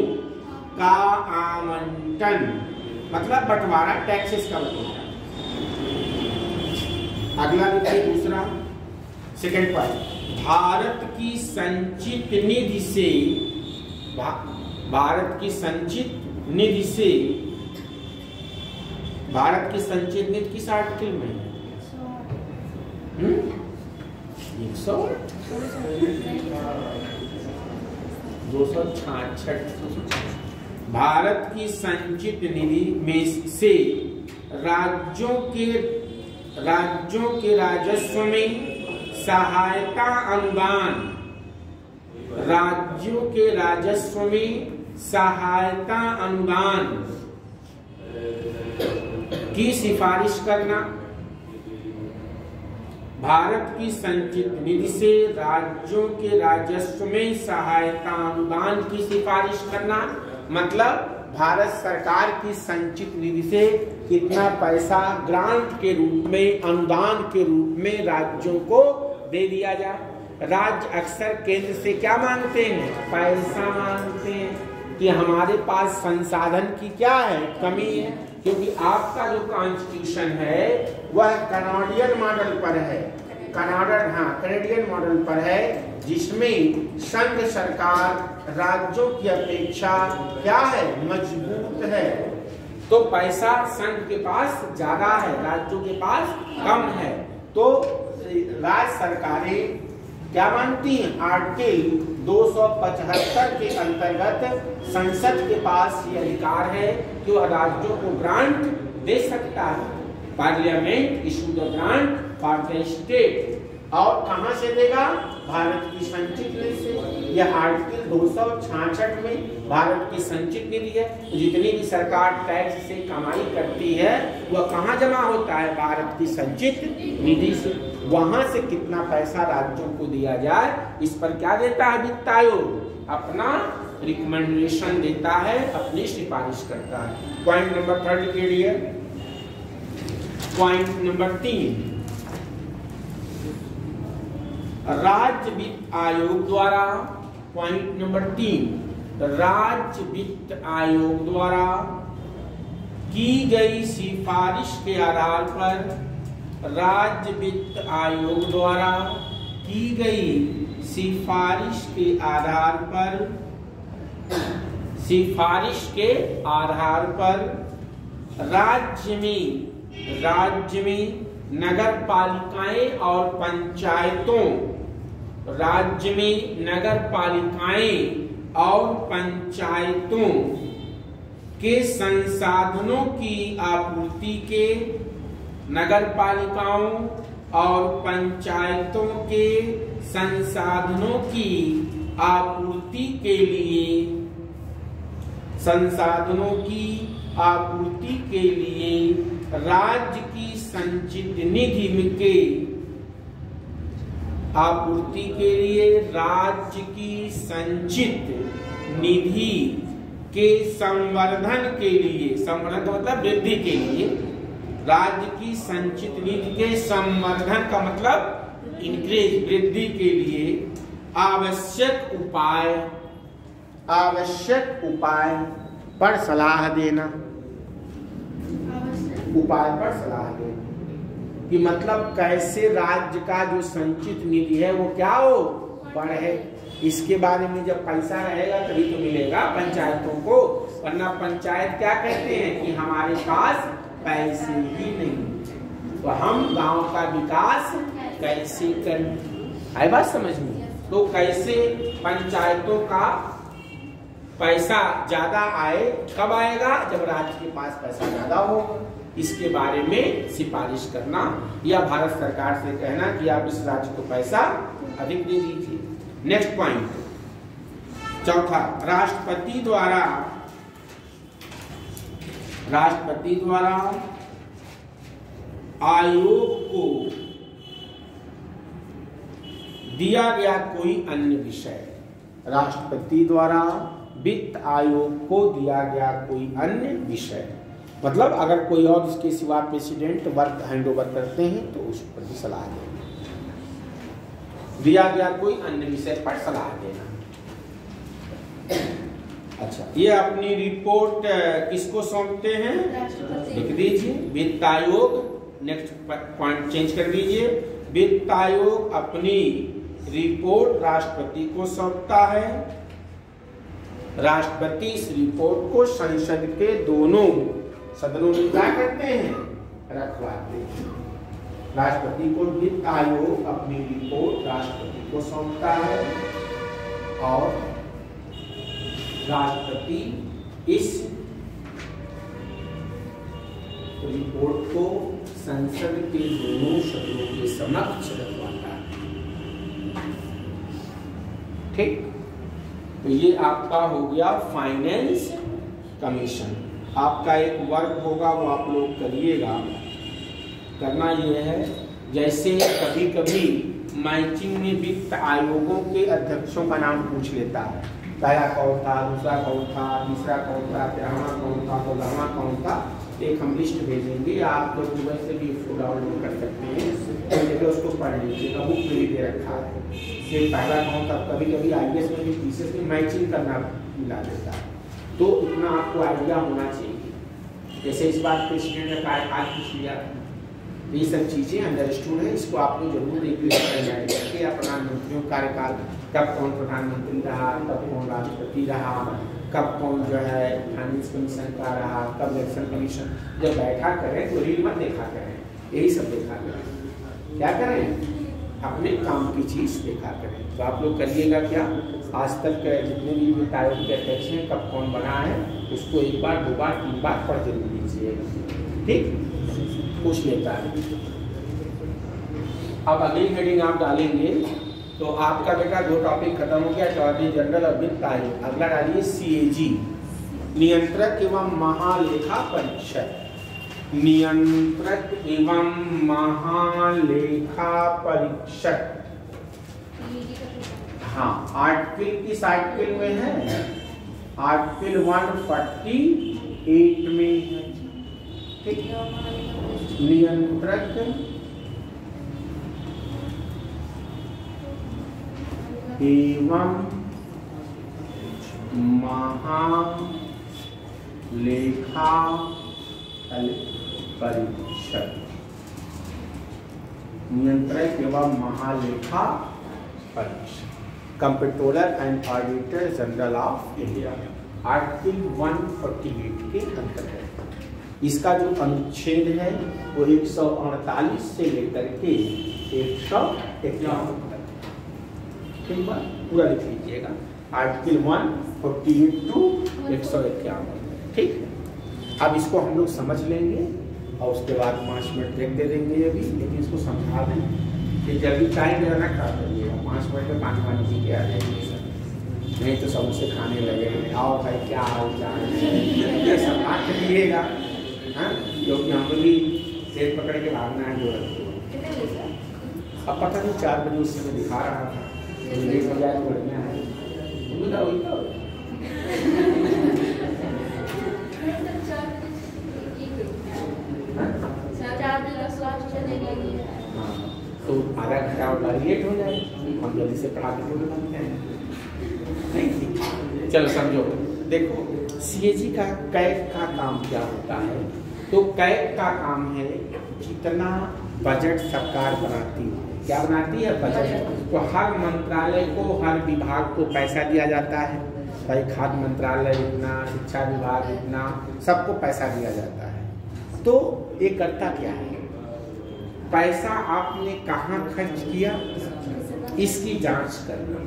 का आवंटन मतलब बंटवारा, टैक्सेस का बंटवारा। अगला देखिए दूसरा, सेकंड पॉइंट, भारत की संचित निधि से, भारत की संचित निधि से, भारत की संचित निधि किस आर्टिकल में? 266। भारत की संचित निधि में से राज्यों के राजस्व में सहायता अनुदान, राज्यों के राजस्व में सहायता अनुदान की सिफारिश करना, भारत की संचित निधि से राज्यों के राजस्व में सहायता अनुदान की सिफारिश करना, मतलब भारत सरकार की संचित निधि से कितना पैसा ग्रांट के रूप में, अनुदान के रूप में राज्यों को दे दिया जाए। राज्य अक्सर केंद्र से क्या मांगते हैं? पैसा मांगते हैं कि हमारे पास संसाधन की क्या है, कमी है, क्योंकि आपका जो कॉन्स्टिट्यूशन है वह कनाडियन मॉडल पर है, कैनेडियन मॉडल पर है, जिसमें संघ सरकार राज्यों की अपेक्षा क्या है, मजबूत है। तो पैसा संघ के पास ज्यादा है, राज्यों के पास कम है। तो राज्य सरकारें क्या मानती हैं? आर्टिकल 275 के अंतर्गत संसद के पास ये अधिकार है कि वह राज्यों को ग्रांट दे सकता है। Parliament issue the grant for the state, और कहां से देगा? भारत की संचित निधि से। यह आर्टिकल 266 में भारत की संचित निधि है। जितनी भी सरकार टैक्स से कमाई करती है वह कहां जमा होता है? भारत की संचित निधि से। वहां से कितना पैसा राज्यों को दिया जाए, इस पर क्या देता है वित्त आयोग? अपना रिकमेंडेशन देता है, अपनी सिफारिश करता है। पॉइंट नंबर 3 के लिए, पॉइंट नंबर 3, राज्य वित्त आयोग द्वारा, पॉइंट नंबर 3, राज्य वित्त आयोग द्वारा की गई सिफारिश के आधार पर, राज्य वित्त आयोग द्वारा की गई सिफारिश के आधार पर, सिफारिश के आधार पर राज्य में नगर पालिकाएं और पंचायतों, राज्य में नगर पालिकाएं और पंचायतों के संसाधनों की आपूर्ति के, नगर पालिकाओं और पंचायतों के संसाधनों की आपूर्ति के लिए, संसाधनों की आपूर्ति के लिए राज्य की संचित निधि के आपूर्ति के लिए राज्य की संचित निधि के संवर्धन के लिए, संवर्धन मतलब वृद्धि के लिए, राज्य की संचित निधि के संवर्धन का मतलब इंक्रीज, वृद्धि के लिए आवश्यक उपाय पर सलाह देना, उपाय पर सलाह देना कि मतलब कैसे राज्य का जो संचित निधि है वो क्या हो, बढ़े। इसके बारे में जब पैसा रहेगा तभी तो मिलेगा पंचायतों को, वरना पंचायत क्या कहते हैं कि हमारे पास पैसे ही नहीं। तो हम गांव का विकास कैसे करें? आई बात समझ में? तो कैसे पंचायतों का पैसा ज्यादा आए? कब आएगा? जब राज्य के पास पैसा ज्यादा होगा। इसके बारे में सिफारिश करना या भारत सरकार से कहना कि आप इस राज्य को पैसा अधिक दे दीजिए। नेक्स्ट पॉइंट, चौथा, राष्ट्रपति द्वारा आयोग को दिया गया कोई अन्य विषय। राष्ट्रपति द्वारा वित्त आयोग को दिया गया कोई अन्य विषय, मतलब अगर कोई और इसके सिवा प्रेसिडेंट वर्क हैंडओवर करते हैं तो उस पर भी सलाह देना। दिया गया कोई अन्य विषय पर सलाह देना। अच्छा, ये अपनी रिपोर्ट किसको सौंपते हैं? लिख दीजिए, वित्त आयोग। नेक्स्ट पॉइंट चेंज कर दीजिए, वित्त आयोग अपनी रिपोर्ट राष्ट्रपति को सौंपता है। राष्ट्रपति इस रिपोर्ट को संसद के दोनों सदनों में क्या करते हैं? रखवाते हैं। राष्ट्रपति को वित्त आयोग अपनी रिपोर्ट राष्ट्रपति को सौंपता है और राष्ट्रपति इस रिपोर्ट को संसद के दोनों सदनों के समक्ष रखवाता है। ठीक, तो ये आपका हो गया फाइनेंस कमीशन। आपका एक वर्क होगा, वो आप लोग करिएगा। करना ये है, जैसे कभी कभी मैचिंग में वित्त आयोगों के अध्यक्षों का नाम पूछ लेता है, पहला कौन था, दूसरा कौन था, तीसरा कौन था, तेरहवां कौन था, 14वां कौन था। एक हम लिस्ट भेजेंगे, आप लोग गूगल से भी इसको डाउनलोड कर सकते हैं, तो उसको पढ़ लीजिएगा, बुक में भी दे रखा है। फिर पहला कौन था, कभी कभी IAS में भी पीसीएस में मैचिंग करना मिला देता है, तो इतना आपको आइडिया होना चाहिए। जैसे इस बार प्रेसिडेंट ने कार्यकाल पूछ लिया, ये सब चीज़ें अंडरस्टूड है। इसको आप लोग जरूर देखिए, प्रधानमंत्रियों कार्यकाल, कब कौन प्रधानमंत्री रहा, कब कौन राष्ट्रपति रहा, कब कौन जो है फाइनेंस कमीशन का रहा, कब इलेक्शन कमीशन। जब बैठा करें तो रील मत देखा करें, यही सब देखा करें। क्या करें? अपने काम की चीज़ देखा करें। तो आप लोग करिएगा क्या, आज तक जितने भी वित्त आयोग के अध्यक्ष हैं, कब कौन बना है, उसको एक बार, 2 बार, 3 बार पढ़ जरूर लीजिएगा। ठीक, पूछ लेता है। अब अगली हेडिंग आप डालेंगे तो आपका बेटा 2 टॉपिक खत्म हो गया, चौधरी जनरल और वित्त आयोग। अगला डालिए CAG, नियंत्रक एवं महालेखा परीक्षक। नियंत्रक एवं महालेखा परीक्षक, हाँ, आर्टिकल किस आर्टिकल में है? आर्टिकल 148 में है। ठीक, नियंत्रक एवं महालेखा परीक्षक। नियंत्रक एवं महालेखा परीक्षक, comptroller and auditor general of India, article 148 के अंतर्गत। इसका जो अनुच्छेद है वो 148 से लेकर के 151 तक। ठीक बात, पूरा लिख लीजिएगा, आर्टिकल 148 to 151। ठीक है, अब इसको हम लोग समझ लेंगे और उसके बाद 5 मिनट ब्रेक दे देंगे अभी, लेकिन इसको समझा दें कि जल्दी टाइम रहना खा करिएगा। 5 मिनट में पानी पी के आ जाएंगे सर, नहीं तो सबसे खाने लगे। आओ भाई, क्या हाल चाल है, सब बात करिएगा, हाँ, क्योंकि हम भी पेट पकड़ के भागना है जो रखते। अब पता नहीं 4 बजे उस समय दिखा रहा था, लेट हो जाए तो बढ़िया है। तो आधा घंटा और लेट हो जाए, हम जल्दी से पढ़ा के बोल बनते हैं। नहीं, चलो समझो। देखो, CAG का कैग का काम क्या होता है? तो कैग का काम है जितना बजट सरकार बनाती है, क्या बनाती है? बजट। तो हर मंत्रालय को, हर विभाग को पैसा दिया जाता है। भाई खाद्य मंत्रालय इतना, शिक्षा विभाग इतना, सबको पैसा दिया जाता है। तो ये करता क्या है, पैसा आपने कहाँ खर्च किया इसकी जांच करना,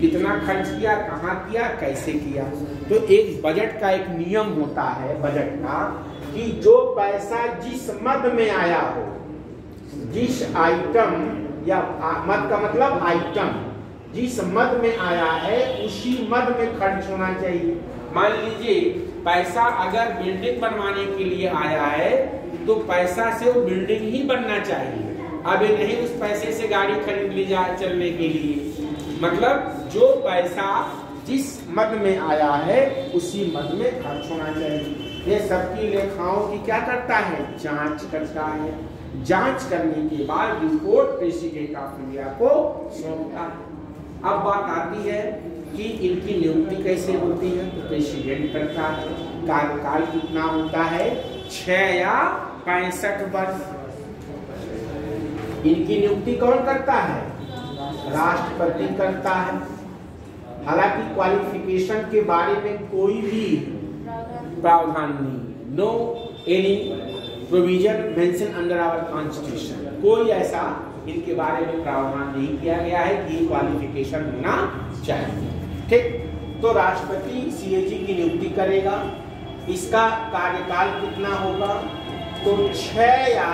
कितना खर्च किया, कहाँ किया, कैसे किया। तो एक बजट का एक नियम होता है बजट का कि जो पैसा जिस मद में आया हो, जिस आइटम या मद का मतलब आइटम, जिस मद में आया है उसी मद में खर्च होना चाहिए। मान लीजिए पैसा अगर बिल्डिंग बनवाने के लिए आया है तो पैसा से वो बिल्डिंग ही बनना चाहिए, अब ये नहीं उस पैसे से गाड़ी खरीद ली जाए चलने के लिए। मतलब जो पैसा जिस मद में आया है उसी मद में खर्च होना चाहिए। ये सबकी लेखाओं की क्या करता है, जांच करता है। जांच करने के बाद रिपोर्ट प्रेसिडेंट ऑफ इंडिया को सौंपता है। अब बात आती है कि इनकी नियुक्ति कैसे होती है, तो प्रेसिडेंट करता है। कार्यकाल कितना होता है, 6 या 65 वर्ष। इनकी नियुक्ति कौन करता है, राष्ट्रपति करता है। हालांकि क्वालिफिकेशन के बारे में कोई भी प्रावधान नहीं, no any provision mention under our constitution, कोई ऐसा इनके बारे में प्रावधान नहीं किया गया है कि क्वालिफिकेशन होना चाहिए। ठीक, तो राष्ट्रपति सीएजी की नियुक्ति करेगा। इसका कार्यकाल कितना होगा, तो 6 या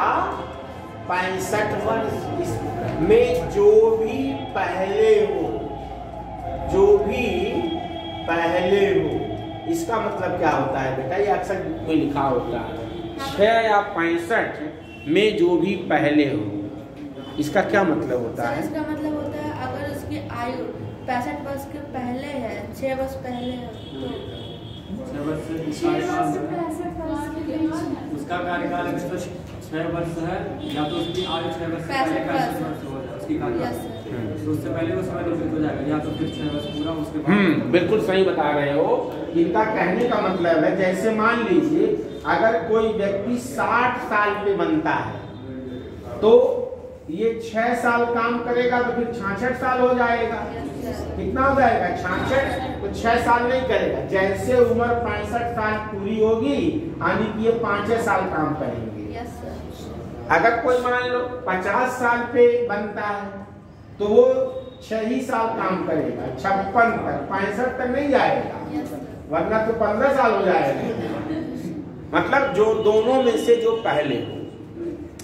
65 वर्ष। इसमें जो भी पहले हो, जो भी पहले हो, इसका मतलब क्या होता है बेटा, ये अक्सर बुक में लिखा होता है 6 या 65 में जो भी पहले हो। इसका क्या मतलब होता है, इसका मतलब होता है अगर उसकी आयु 65 वर्ष के पहले है, 6 वर्ष पहले है तो 6 वर्ष से उसका कार्यकाल अगर 6 वर्ष है या तो उसकी आयु 6 वर्ष से पहले 65 वर्ष हो जाए उसकी कार्यकाल, तो उससे पहले वो समय निवृत्त हो जाएगा या तो फिर 6 वर्ष पूरा उसके बाद। बिल्कुल सही बता रहे हो। इनका कहने का मतलब है जैसे मान लीजिए अगर कोई व्यक्ति 60 साल पे बनता है तो ये 6 साल काम करेगा तो फिर 66 साल हो जाएगा। कितना हो जाएगा, 66। तो 6 साल नहीं करेगा, जैसे उम्र 65 साल पूरी होगी यानी कि ये 5 साल काम करेंगे। अगर कोई मान लो 50 साल पे बनता है तो वो 6 ही साल काम करेगा, 56 तक, 65 तक नहीं जाएगा, वरना तो 15 साल हो जाएगा। मतलब जो दोनों में से जो पहले हो,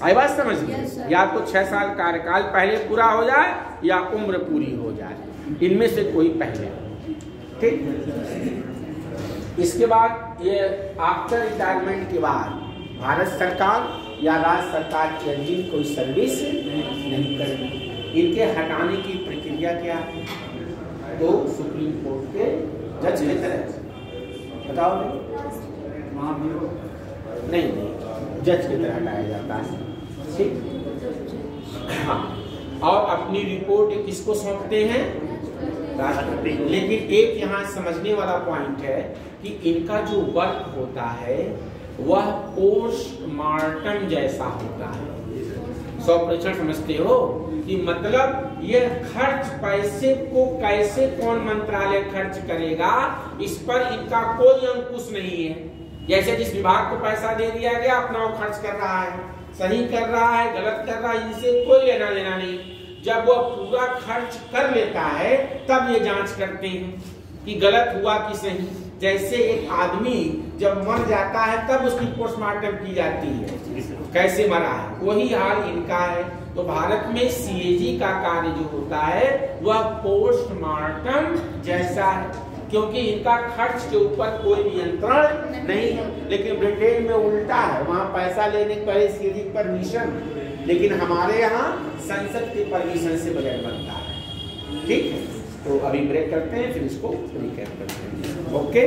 आई बात समझ में, या तो 6 साल कार्यकाल पहले पूरा हो जाए या उम्र पूरी हो जाए, इनमें से कोई पहले हो। ठीक, इसके बाद ये आफ्टर रिटायरमेंट के बाद भारत सरकार या राज्य सरकार के अधीन कोई सर्विस नहीं करेगी। इनके हटाने की प्रक्रिया क्या है, तो सुप्रीम कोर्ट के जज की तरह, बताओ नहीं, जज की तरह हटाया जाता है। ठीक, हाँ, और अपनी रिपोर्ट किसको सौंपते हैं, राष्ट्रपति। लेकिन एक यहाँ समझने वाला पॉइंट है कि इनका जो वर्क होता है वह पोस्टमार्टम जैसा होता है। 100% समझते हो कि मतलब ये खर्च पैसे को कैसे कौन मंत्रालय खर्च करेगा इस पर इनका कोई अंकुश नहीं है। जैसे जिस विभाग को पैसा दे दिया गया अपना वो खर्च कर रहा है, सही कर रहा है गलत कर रहा है, इनसे कोई लेना देना नहीं। जब वो पूरा खर्च कर लेता है तब ये जांच करते हैं कि गलत हुआ कि सही। जैसे एक आदमी जब मर जाता है तब उसकी पोस्टमार्टम की जाती है, कैसे मरा है, वही हाल इनका है। तो भारत में सीएजी का कार्य जो होता है वह पोस्टमार्टम जैसा है, क्योंकि इनका खर्च के ऊपर कोई नियंत्रण नहीं है। लेकिन ब्रिटेन में उल्टा है, वहाँ पैसा लेने के पहले सीएजी परमिशन, लेकिन हमारे यहाँ संसद की परमिशन से बजट बनता है। ठीक है, तो अभी ब्रेक करते हैं, फिर इसको रिकैप करते हैं। Okay,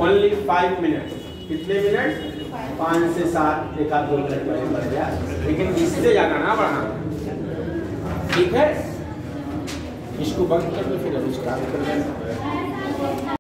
only 5 minute. कितने मिनट, 5 से 7, एक आध 2 मिनट पहले बढ़ गया, लेकिन इससे ज्यादा ना बढ़ाना। ठीक है, इसको बंद कर दो, फिर अभी स्टार्ट कर दें।